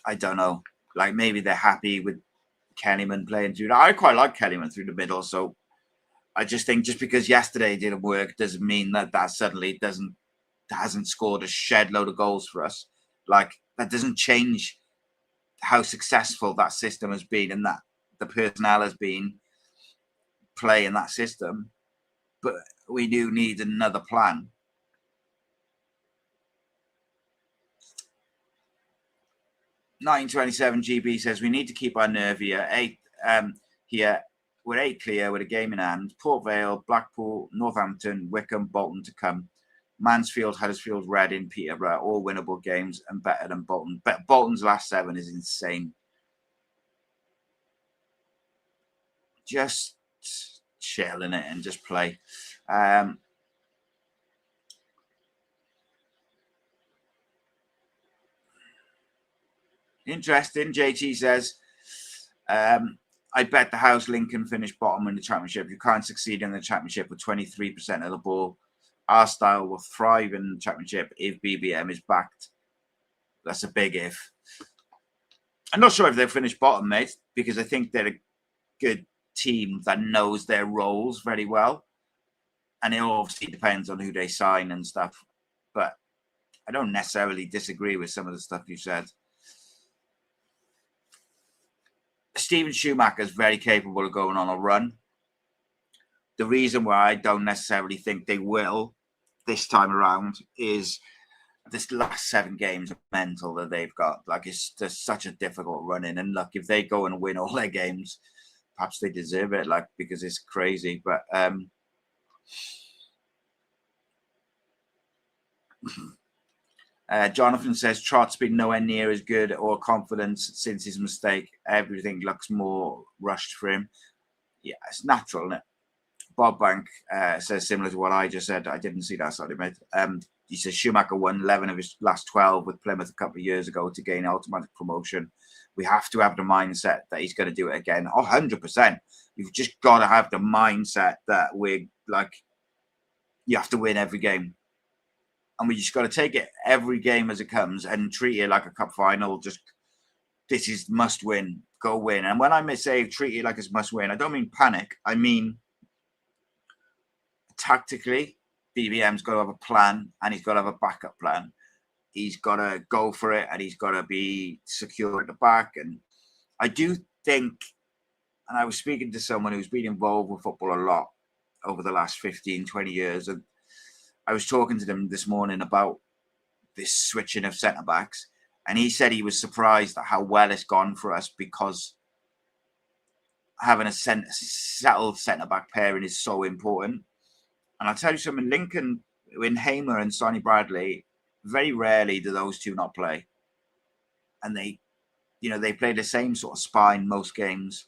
I don't know. Like maybe they're happy with Kellyman playing through. I quite like Kellyman through the middle. So I just think just because yesterday it didn't work doesn't mean that suddenly hasn't scored a shed load of goals for us. Like that doesn't change how successful that system has been and that the personnel has been playing that system. But we do need another plan. (1927) GB says we need to keep our nerve here. Here we're 8 clear with a game in hand. Port Vale, Blackpool, Northampton, Wickham, Bolton to come. Mansfield, Huddersfield, Reading, Peterborough, all winnable games and better than Bolton. But Bolton's last 7 is insane. Just chill in it and just play. Interesting. JT says, I bet the house Lincoln finished bottom in the championship. You can't succeed in the championship with 23% of the ball. Our style will thrive in the championship if BBM is backed. That's a big if. I'm not sure if they'll finish bottom, mate, because I think they're a good team that knows their roles very well. And it obviously depends on who they sign and stuff. But I don't necessarily disagree with some of the stuff you said. Steven Schumacher is very capable of going on a run. The reason why I don't necessarily think they will this time around is this last 7 games are mental that they've got. Like it's just such a difficult run in. And look, if they go and win all their games, perhaps they deserve it, like because it's crazy. But Jonathan says Trott's been nowhere near as good or confident since his mistake. Everything looks more rushed for him. Yeah, it's natural, isn't it? Bob Bank says similar to what I just said. I didn't see that, sorry, mate. He says Schumacher won 11 of his last 12 with Plymouth a couple of years ago to gain automatic promotion. We have to have the mindset that he's going to do it again. 100%. You've just got to have the mindset that we're like, you have to win every game. And we just got to take it every game as it comes and treat it like a cup final. Just, this is must win, go win. And when I say treat it like it's must win, I don't mean panic. I mean, tactically, BBM's got to have a plan and he's got to have a backup plan. He's got to go for it and he's got to be secure at the back. And I do think, and I was speaking to someone who's been involved with football a lot over the last 15, 20 years. And I was talking to them this morning about this switching of centre-backs. And he said he was surprised at how well it's gone for us because having a settled centre-back pairing is so important. And I'll tell you something, Lincoln, when Hamer and Sonny Bradley, very rarely do those two not play. And they play the same sort of spine most games.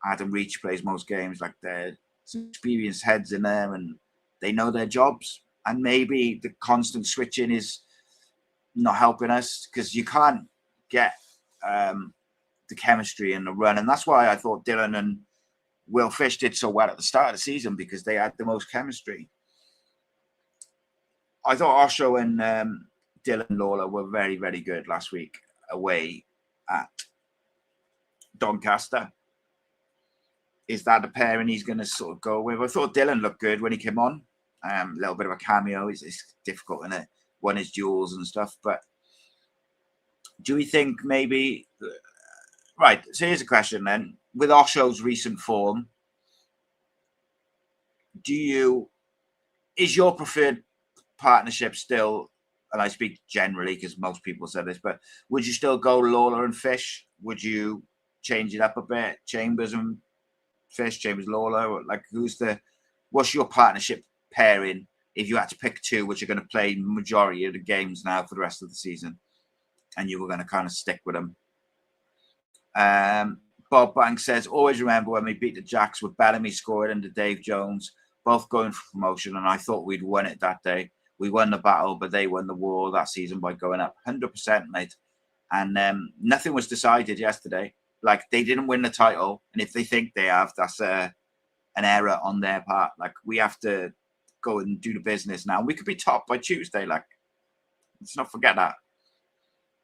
Adam Reach plays most games. Like they're experienced heads in there and they know their jobs. And maybe the constant switching is not helping us because you can't get the chemistry in the run. And that's why I thought Dylan and Will Fish did so well at the start of the season because they had the most chemistry. I thought Osho and Dylan Lawler were very, very good last week away at Doncaster. Is that a pairing he's going to sort of go with? I thought Dylan looked good when he came on. A little bit of a cameo. It's difficult, isn't it? One is duels and stuff. But do we think maybe... Right, so here's a question then. With Osho's recent form, is your preferred partnership still, and I speak generally because most people said this, but would you still go Lawler and Fish? Would you change it up a bit? Chambers and Fish, Chambers Lawler? Like, what's your partnership pairing if you had to pick two which are going to play majority of the games now for the rest of the season and you were going to kind of stick with them? Bob Banks says, always remember when we beat the Jacks with Bellamy scoring under Dave Jones, both going for promotion, and I thought we'd won it that day. We won the battle, but they won the war that season by going up. 100%, mate. And nothing was decided yesterday. Like, they didn't win the title, and if they think they have, that's an error on their part. Like, we have to go and do the business now. We could be top by Tuesday. Like, let's not forget that.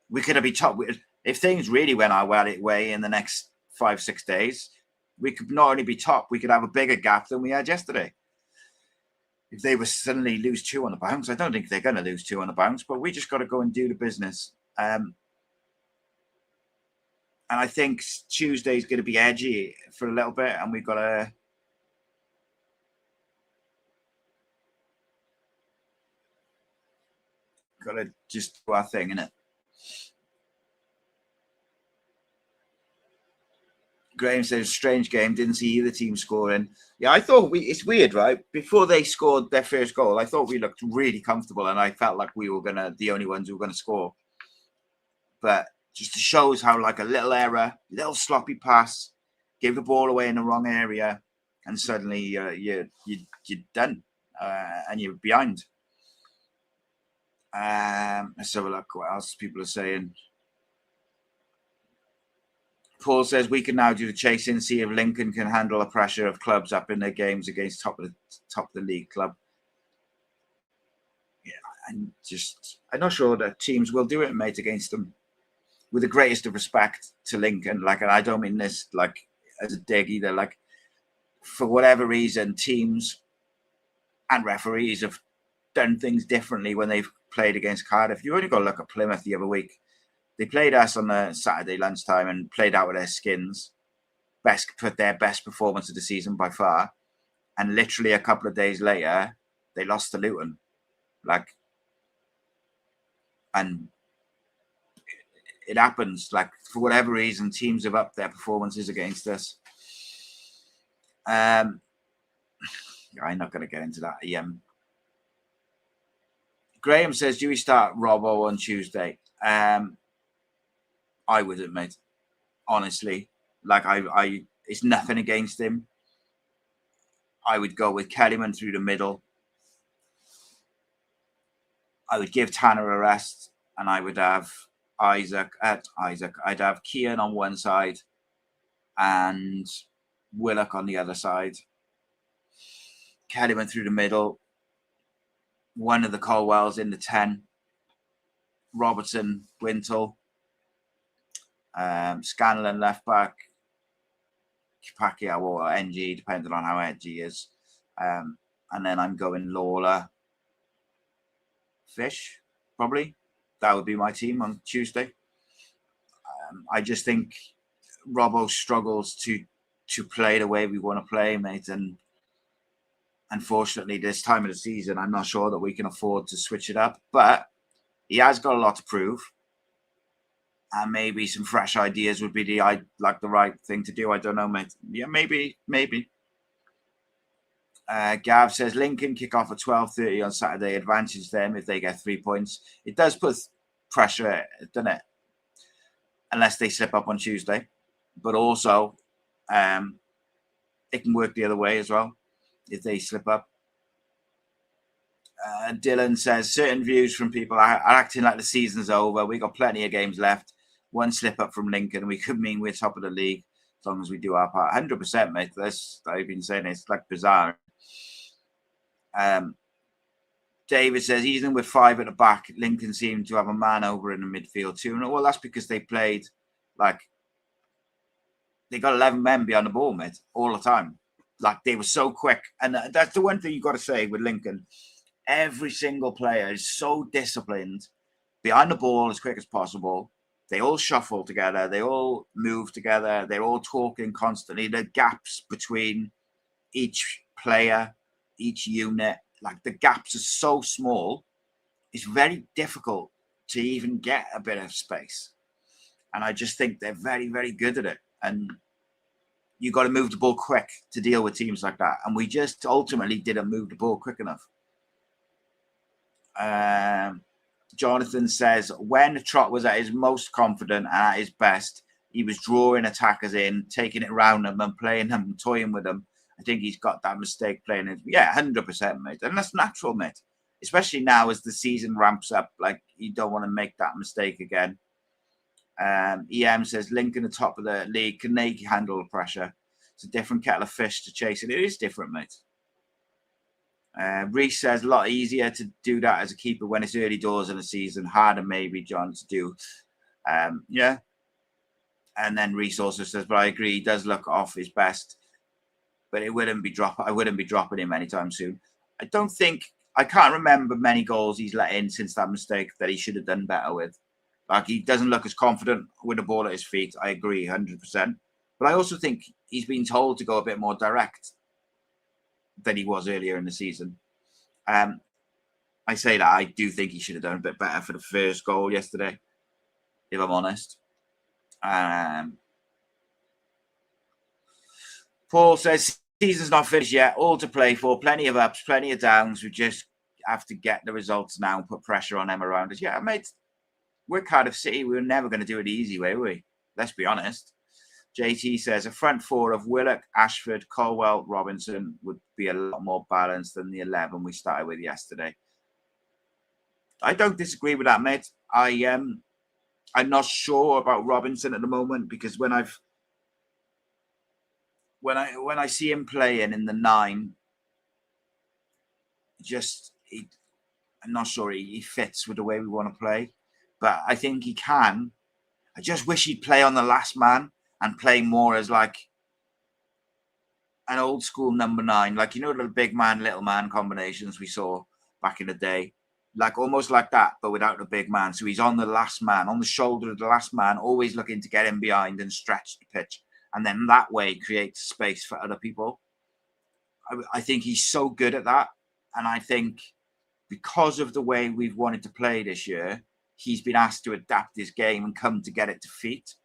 We could be top. if things really went our way in the next 5-6 days, we could not only be top, we could have a bigger gap than we had yesterday. If they were suddenly lose 2 on the bounce, I don't think they're going to lose 2 on the bounce, but we just got to go and do the business. And I think Tuesday's going to be edgy for a little bit, and we've got to just do our thing, innit? Graham says, strange game. Didn't see either team scoring. Yeah, I thought it's weird, right? Before they scored their first goal, I thought we looked really comfortable, and I felt like we were the only ones who were gonna score. But just shows how like a little error, a little sloppy pass, gave the ball away in the wrong area, and suddenly you're done, and you're behind. Let's have a look what else people are saying. Paul says we can now do the chasing, see if Lincoln can handle the pressure of clubs up in their games against top of the league club. Yeah, I'm not sure that teams will do it, mate, against them. With the greatest of respect to Lincoln, like, and I don't mean this like as a dig either. Like, for whatever reason, teams and referees have done things differently when they've played against Cardiff. You only got to look at Plymouth the other week. They played us on the Saturday lunchtime and played out with their skins. Put their best performance of the season by far. And literally a couple of days later, they lost to Luton. And it happens. Like, for whatever reason, teams have upped their performances against us. I'm not going to get into that. Graham says, do we start Robbo on Tuesday? I wouldn't, mate. Honestly, like it's nothing against him. I would go with Kellyman through the middle. I would give Tanner a rest, and I would have Isaac. I'd have Kian on one side, and Willock on the other side. Kellyman through the middle. One of the Colwells in the 10. Robertson, Wintle. Scanlon left back, Pacquiao or NG, depending on how edgy is. And then I'm going Lawler, Fish, probably. That would be my team on Tuesday. I just think Robbo struggles to play the way we want to play, mate. And unfortunately, this time of the season, I'm not sure that we can afford to switch it up. But he has got a lot to prove. And maybe some fresh ideas would be the right thing to do. I don't know, mate. Yeah, maybe. Gav says Lincoln kick off at 12:30 on Saturday. Advantage them if they get 3 points. It does put pressure, doesn't it? Unless they slip up on Tuesday. But also, it can work the other way as well if they slip up. Dylan says certain views from people are acting like the season's over. We got plenty of games left. One slip up from Lincoln, we could mean we're top of the league as long as we do our part. 100%, mate. I've been saying it's like bizarre. David says even with 5 at the back, Lincoln seemed to have a man over in the midfield too. Well, that's because they played they got 11 men behind the ball, mate, all the time. Like, they were so quick, and that's the one thing you got to say with Lincoln. Every single player is so disciplined behind the ball as quick as possible. They all shuffle together. They all move together. They're all talking constantly. The gaps between each player, each unit, like the gaps are so small. It's very difficult to even get a bit of space. And I just think they're very, very good at it. And you got to move the ball quick to deal with teams like that. And we just ultimately didn't move the ball quick enough. Jonathan says when Trott was at his most confident and at his best, he was drawing attackers in, taking it round them and playing them, toying with them. I think he's got that mistake playing it. Yeah, 100%, mate. And that's natural, mate. Especially now as the season ramps up. Like, you don't want to make that mistake again. EM says Lincoln at the top of the league. Can they handle the pressure? It's a different kettle of fish to chase it. It is different, mate. Reese says a lot easier to do that as a keeper when it's early doors in the season. Harder, maybe, John, to do. Yeah, And then Reese also says, but I agree, he does look off his best, but I wouldn't be dropping him anytime soon. I can't remember many goals he's let in since that mistake that he should have done better with. Like, he doesn't look as confident with the ball at his feet. I agree 100%. But I also think he's been told to go a bit more direct than he was earlier in the season. I say that I do think he should have done a bit better for the first goal yesterday, if I'm honest. Paul says, season's not finished yet, all to play for, plenty of ups, plenty of downs. We just have to get the results now and put pressure on them around us. Yeah, mate, we're Cardiff City. We were never going to do it the easy way, were we? Let's be honest. JT says, a front four of Willock, Ashford, Colwell, Robinson would be a lot more balanced than the 11 we started with yesterday. I don't disagree with that, mate. I'm not sure about Robinson at the moment, because when I see him playing in the 9, I'm not sure he fits with the way we want to play, but I think he can. I just wish he'd play on the last man and play more as like an old school number 9, like, you know, the big man, little man combinations we saw back in the day, like almost like that, but without the big man. So he's on the last man, on the shoulder of the last man, always looking to get in behind and stretch the pitch. And then that way creates space for other people. I think he's so good at that. And I think because of the way we've wanted to play this year, he's been asked to adapt his game and come to get it to feet.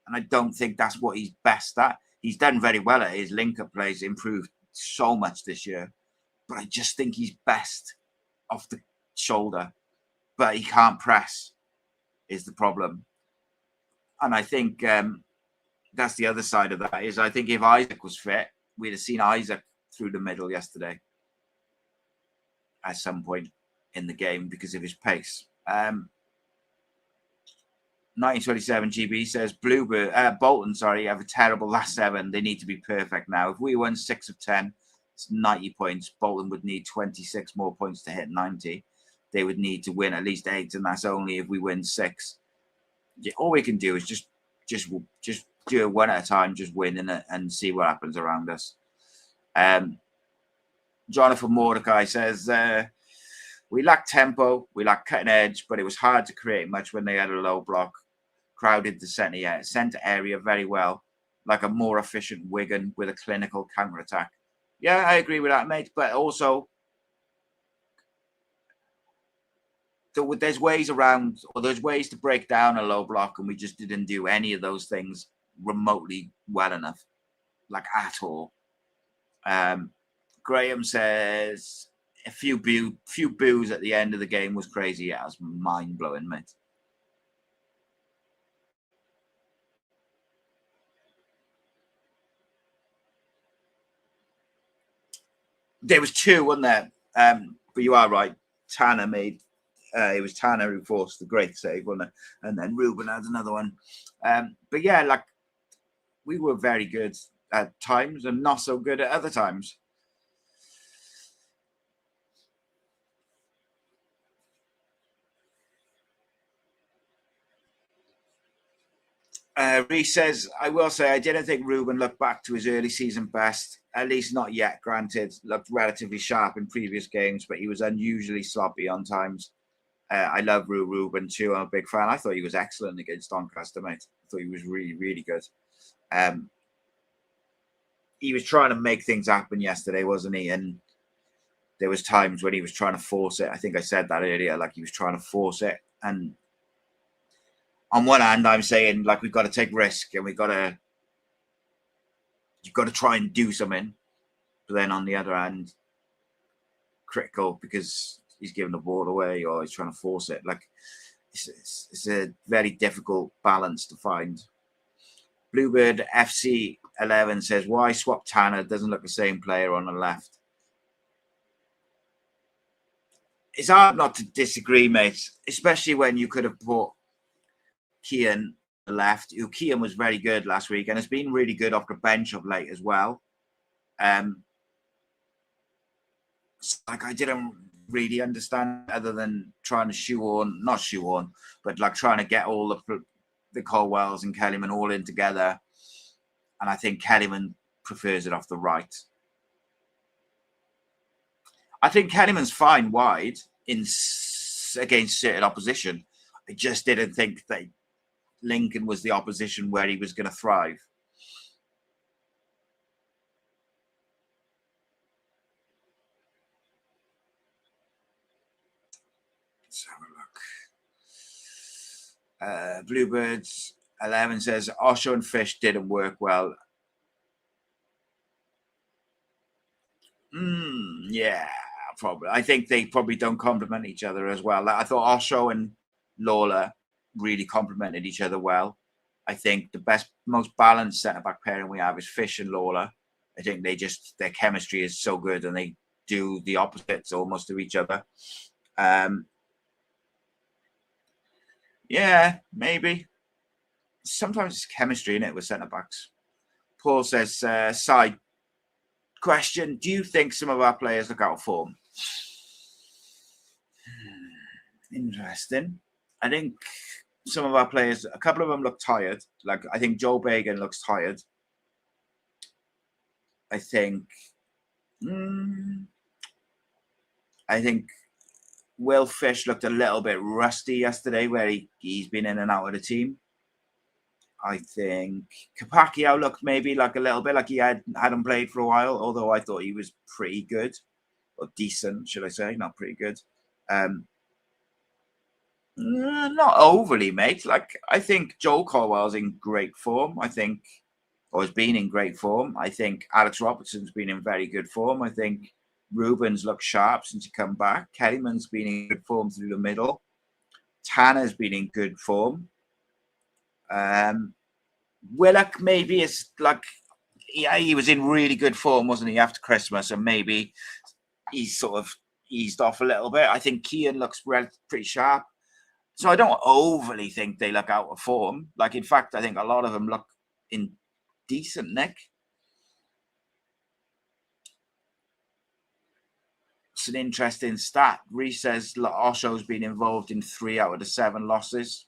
And I don't think that's what he's best at. He's done very well at his link-up plays, improved so much this year. But I just think he's best off the shoulder. But he can't press is the problem. And I think that's the other side of that, is I think if Isaac was fit, we'd have seen Isaac through the middle yesterday at some point in the game because of his pace. 1927 GB says, Bolton, have a terrible last 7. They need to be perfect now. If we won 6 of 10, it's 90 points. Bolton would need 26 more points to hit 90. They would need to win at least 8, and that's only if we win 6. All we can do is just do it one at a time, just win and see what happens around us. Jonathan Mordecai says, we lack tempo, we lack cutting edge, but it was hard to create much when they had a low block. Crowded the centre area very well, like a more efficient Wigan with a clinical counter-attack. Yeah, I agree with that, mate. But also, there's ways around, or there's ways to break down a low block, and we just didn't do any of those things remotely well enough, like at all. Graham says, a few boos at the end of the game was crazy. Yeah, it was mind-blowing, mate. There was 2, wasn't there? But you are right. Tanner made. It was Tanner who forced the great save, wasn't it? And then Ruben had another one. But yeah, like, we were very good at times and not so good at other times. Reece says, I will say I didn't think Ruben looked back to his early season best, at least not yet, granted. Looked relatively sharp in previous games, but he was unusually sloppy on times. I love Ruben too. I'm a big fan. I thought he was excellent against Doncaster, mate. I thought he was really, really good. He was trying to make things happen yesterday, wasn't he? And there was times when he was trying to force it. I think I said that earlier, like he was trying to force it. And on one hand, I'm saying, like, we've got to take risk and you've got to try and do something. But then on the other hand, critical because he's giving the ball away or he's trying to force it. Like, it's a very difficult balance to find. Bluebird FC 11 says, why swap Tanner? Doesn't look the same player on the left. It's hard not to disagree, mate, especially when you could have put Kean left. Kean was very good last week and has been really good off the bench of late as well. Like, I didn't really understand other than trying to not shoehorn, but like trying to get all the the Colwells and Kellyman all in together. And I think Kellyman prefers it off the right. I think Kellyman's fine wide against certain opposition. I just didn't think that Lincoln was the opposition where he was going to thrive. Let's have a look. Bluebirds 11 says Osho and Fish didn't work well. Yeah, probably. I think they probably don't complement each other as well. I thought Osho and Lawler really complemented each other well. I think the most balanced centre-back pairing we have is Fish and Lawler. I think their chemistry is so good and they do the opposites almost to each other. Yeah, maybe. Sometimes it's chemistry in it with centre-backs. Paul says, side question, do you think some of our players look out of form? Interesting. I think some of our players, a couple of them look tired. Like, I think Joel Bagan looks tired. I think Will Fish looked a little bit rusty yesterday, where he's been in and out of the team. I think Kapakio looked maybe like a little bit like he hadn't played for a while, although I thought he was pretty good, or decent, should I say, not pretty good. Not overly, mate. Like, I think Joel Colwell's in great form. I think, or has been in great form. I think Alex Robertson's been in very good form. I think Ruben's looked sharp since he come back. Kellyman's been in good form through the middle. Tanner's been in good form. Willock maybe is like, yeah, he was in really good form, wasn't he, after Christmas, and maybe he's sort of eased off a little bit. I think Kean looks pretty sharp. So I don't overly think they look out of form. Like, in fact, I think a lot of them look in decent nick. It's an interesting stat. Reece says Osho's been involved in 3 out of the 7 losses.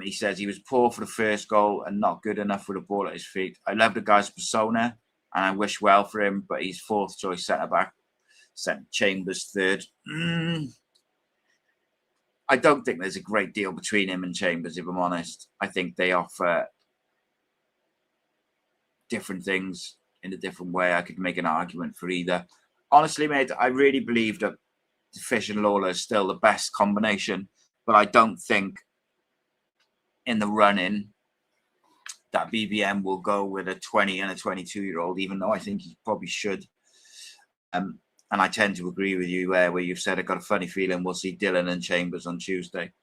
He says he was poor for the first goal and not good enough with the ball at his feet. I love the guy's persona and I wish well for him, but he's 4th choice centre-back. Chambers 3rd. I don't think there's a great deal between him and Chambers, if I'm honest. I think they offer different things in a different way. I could make an argument for either. Honestly, mate, I really believe that Fish and Lawler is still the best combination, but I don't think in the run-in that BBM will go with a 20 and a 22-year-old, even though I think he probably should. And I tend to agree with you where you've said I've got a funny feeling we'll see Dylan and Chambers on Tuesday.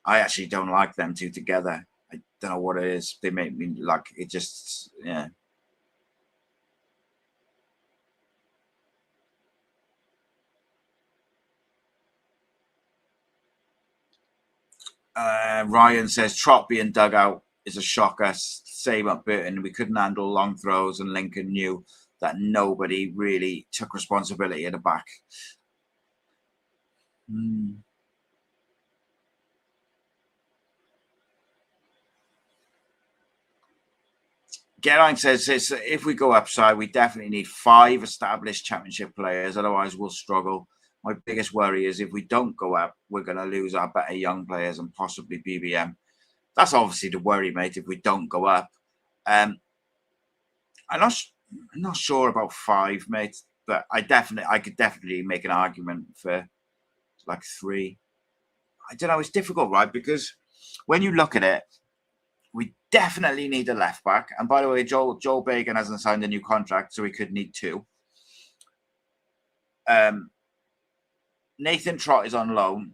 I actually don't like them two together. I don't know what it is. They make me like it just, yeah. Ryan says Trott being dug out is a shocker. Same up Burton. We couldn't handle long throws, and Lincoln knew that nobody really took responsibility at the back. Geraint says if we go upside, we definitely need 5 established championship players. Otherwise, we'll struggle. My biggest worry is if we don't go up, we're going to lose our better young players and possibly BBM. That's obviously the worry, mate, if we don't go up. I'm not sure about 5, mate, but I could definitely make an argument for like 3. I don't know. It's difficult, right? Because when you look at it, we definitely need a left back. And by the way, Joel Bagan hasn't signed a new contract, so we could need 2. Nathan Trott is on loan.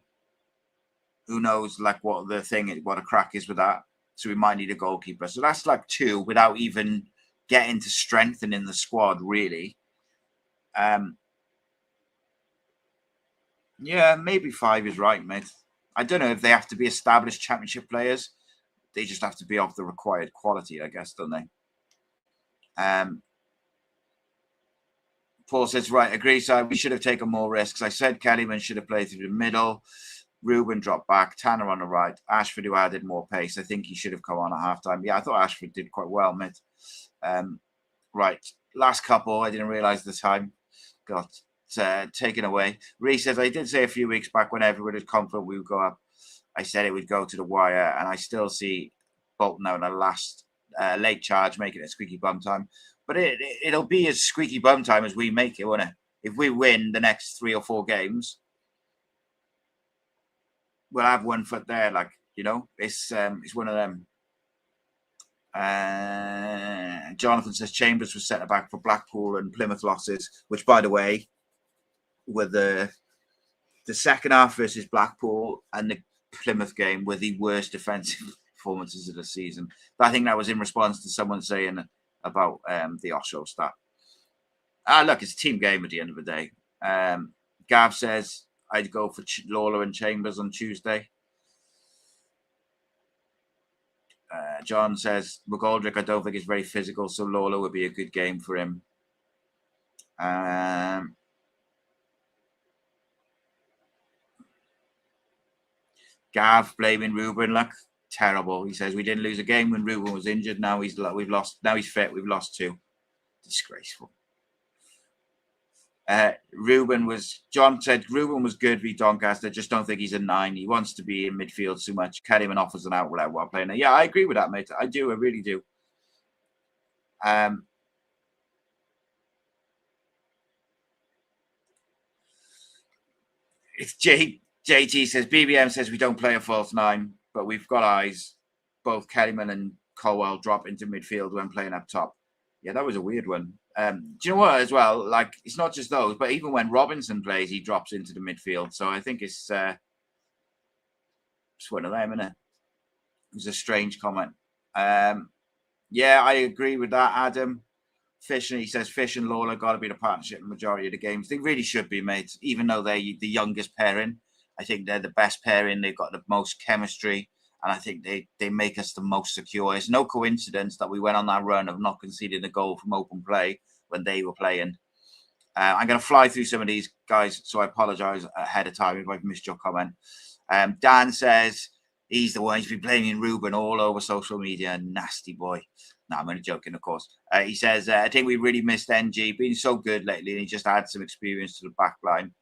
Who knows, like, what a crack is with that. So we might need a goalkeeper. So that's like 2 without even getting to strengthening the squad, really. Yeah, maybe 5 is right, mate. I don't know if they have to be established championship players. They just have to be of the required quality, I guess, don't they? Paul says, right, agree. So we should have taken more risks. I said Kellyman should have played through the middle. Ruben dropped back, Tanner on the right, Ashford, who added more pace. I think he should have come on at halftime. Yeah, I thought Ashford did quite well, mate. Right, last couple, I didn't realise the time got taken away. Reece says, I did say a few weeks back when everyone was confident we would go up, I said it would go to the wire, and I still see Bolton out in the last late charge, making it squeaky bum time. But it'll be as squeaky bum time as we make it, won't it? If we win the next 3 or 4 games, we'll have one foot there. Like, you know, it's one of them. Jonathan says Chambers was centre back for Blackpool and Plymouth losses, which, by the way, were the second half versus Blackpool and the Plymouth game were the worst defensive performances of the season. But I think that was in response to someone saying about the Osho stat. Look, it's a team game at the end of the day. Gav says I'd go for Lawler and Chambers on Tuesday. John says McGoldrick, I don't think is very physical, so Lawler would be a good game for him. Gav blaming Ruben, look, terrible. He says we didn't lose a game when Ruben was injured. Now we've lost. Now he's fit. We've lost 2. Disgraceful. John said Ruben was good v Doncaster. Just don't think he's a 9. He wants to be in midfield too much. Kellyman offers an outlet while playing there. Yeah, I agree with that, mate. I do. I really do. It's JT says BBM says we don't play a false 9, but we've got eyes. Both Kellyman and Colwell drop into midfield when playing up top. Yeah, that was a weird one. Do you know what, as well? Like, it's not just those, but even when Robinson plays, he drops into the midfield. So I think it's one of them, isn't it? It was a strange comment. Yeah, I agree with that, Adam. He says Fish and Lawler got to be the partnership in the majority of the games. They really should be, mate. Even though they're the youngest pairing, I think they're the best pairing. They've got the most chemistry. And I think they make us the most secure. It's no coincidence that we went on that run of not conceding a goal from open play when they were playing. I'm going to fly through some of these guys, so I apologise ahead of time if I've missed your comment. Dan says he's the one who's been blaming Ruben all over social media. Nasty boy. No, I'm only joking, of course. He says, I think we really missed NG. Been so good lately, and he just adds some experience to the back line.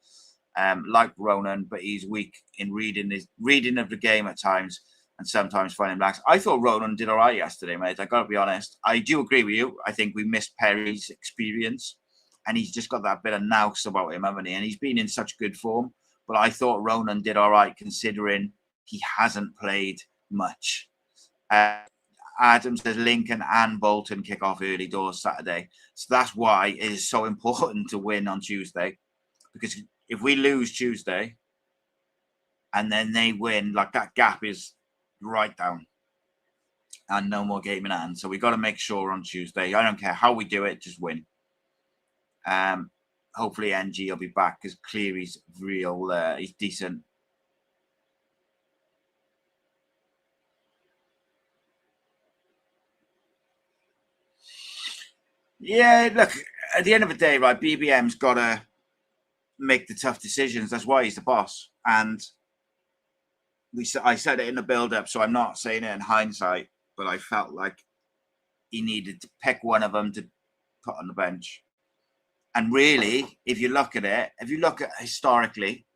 Like Ronan, but he's weak in reading of the game at times. And sometimes finding blacks. I thought Ronan did all right yesterday, mate. I got to be honest. I do agree with you. I think we missed Perry's experience, and he's just got that bit of nous about him, haven't he? And he's been in such good form. But I thought Ronan did all right, considering he hasn't played much. Adam says Lincoln and Bolton kick off early doors Saturday, so that's why it is so important to win on Tuesday. Because if we lose Tuesday, and then they win, like, that gap is right down and no more game in hand. So we got to make sure on Tuesday. I don't care how we do it, just win. Hopefully NG will be back because Cleary's real. He's decent. Yeah, look, at the end of the day, right, BBM's got to make the tough decisions. That's why he's the boss. And I said it in the build-up, so I'm not saying it in hindsight, but I felt like he needed to pick one of them to put on the bench. And really, if you look at historically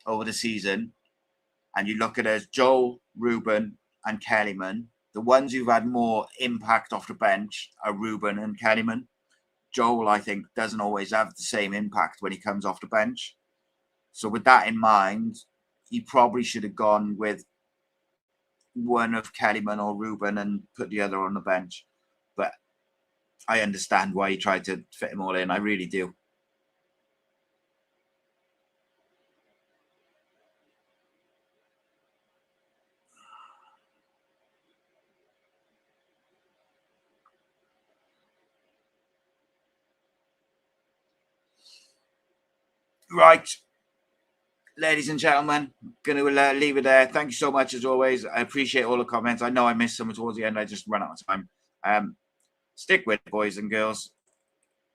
over the season, and you look at it as Joel, Ruben, and Kellyman, the ones who've had more impact off the bench are Ruben and Kellyman. Joel, I think, doesn't always have the same impact when he comes off the bench. So with that in mind, he probably should have gone with one of Kellyman or Ruben and put the other on the bench. But I understand why he tried to fit them all in. I really do. Right. Ladies and gentlemen, going to leave it there. Thank you so much, as always. I appreciate all the comments. I know I missed some towards the end. I just ran out of time. Stick with it, boys and girls.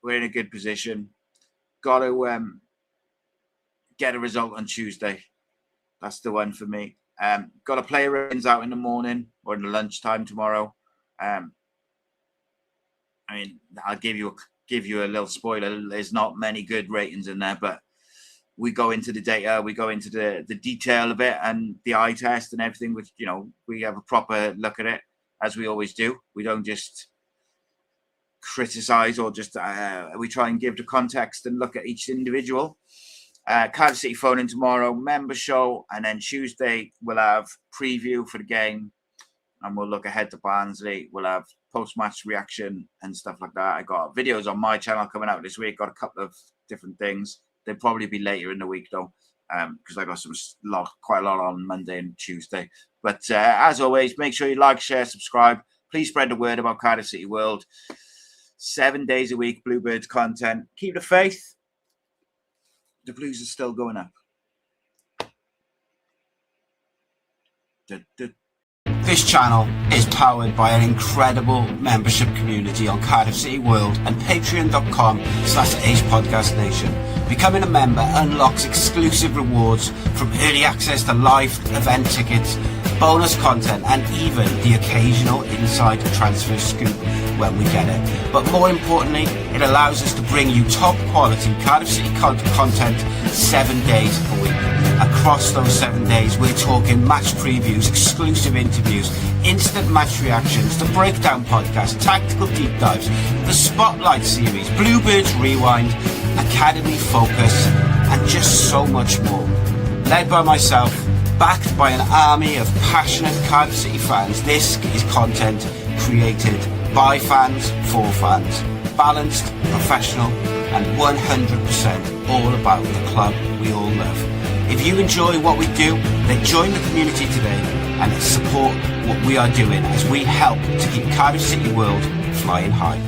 We're in a good position. Got to get a result on Tuesday. That's the one for me. Got a player ratings out in the morning or in the lunchtime tomorrow. I mean, I'll give you a little spoiler. There's not many good ratings in there, but we go into the data, we go into the detail of it and the eye test and everything, which, you know, we have a proper look at it, as we always do. We don't just criticize or just, we try and give the context and look at each individual. Cardiff City phone in tomorrow, member show, and then Tuesday we'll have preview for the game and we'll look ahead to Barnsley. We'll have post-match reaction and stuff like that. I got videos on my channel coming out this week, got a couple of different things. They'll probably be later in the week though, because I got quite a lot on Monday and Tuesday. But as always, make sure you like, share, subscribe. Please spread the word about Cardiff City World. 7 days a week, Bluebirds content. Keep the faith. The Blues are still going up. This channel is powered by an incredible membership community on Cardiff City World and patreon.com/AcePodcastNation. Becoming a member unlocks exclusive rewards from early access to live event tickets, bonus content, and even the occasional inside transfer scoop when we get it. But more importantly, it allows us to bring you top quality Cardiff City content 7 days a week. Across those 7 days, we're talking match previews, exclusive interviews, instant match reactions, the breakdown podcast, tactical deep dives, the spotlight series, Bluebirds Rewind, Academy Focus, and just so much more. Led by myself, backed by an army of passionate Cardiff City fans, this is content created by fans, for fans, balanced, professional, and 100% all about the club we all love. If you enjoy what we do, then join the community today and support what we are doing as we help to keep Cardiff City World flying high.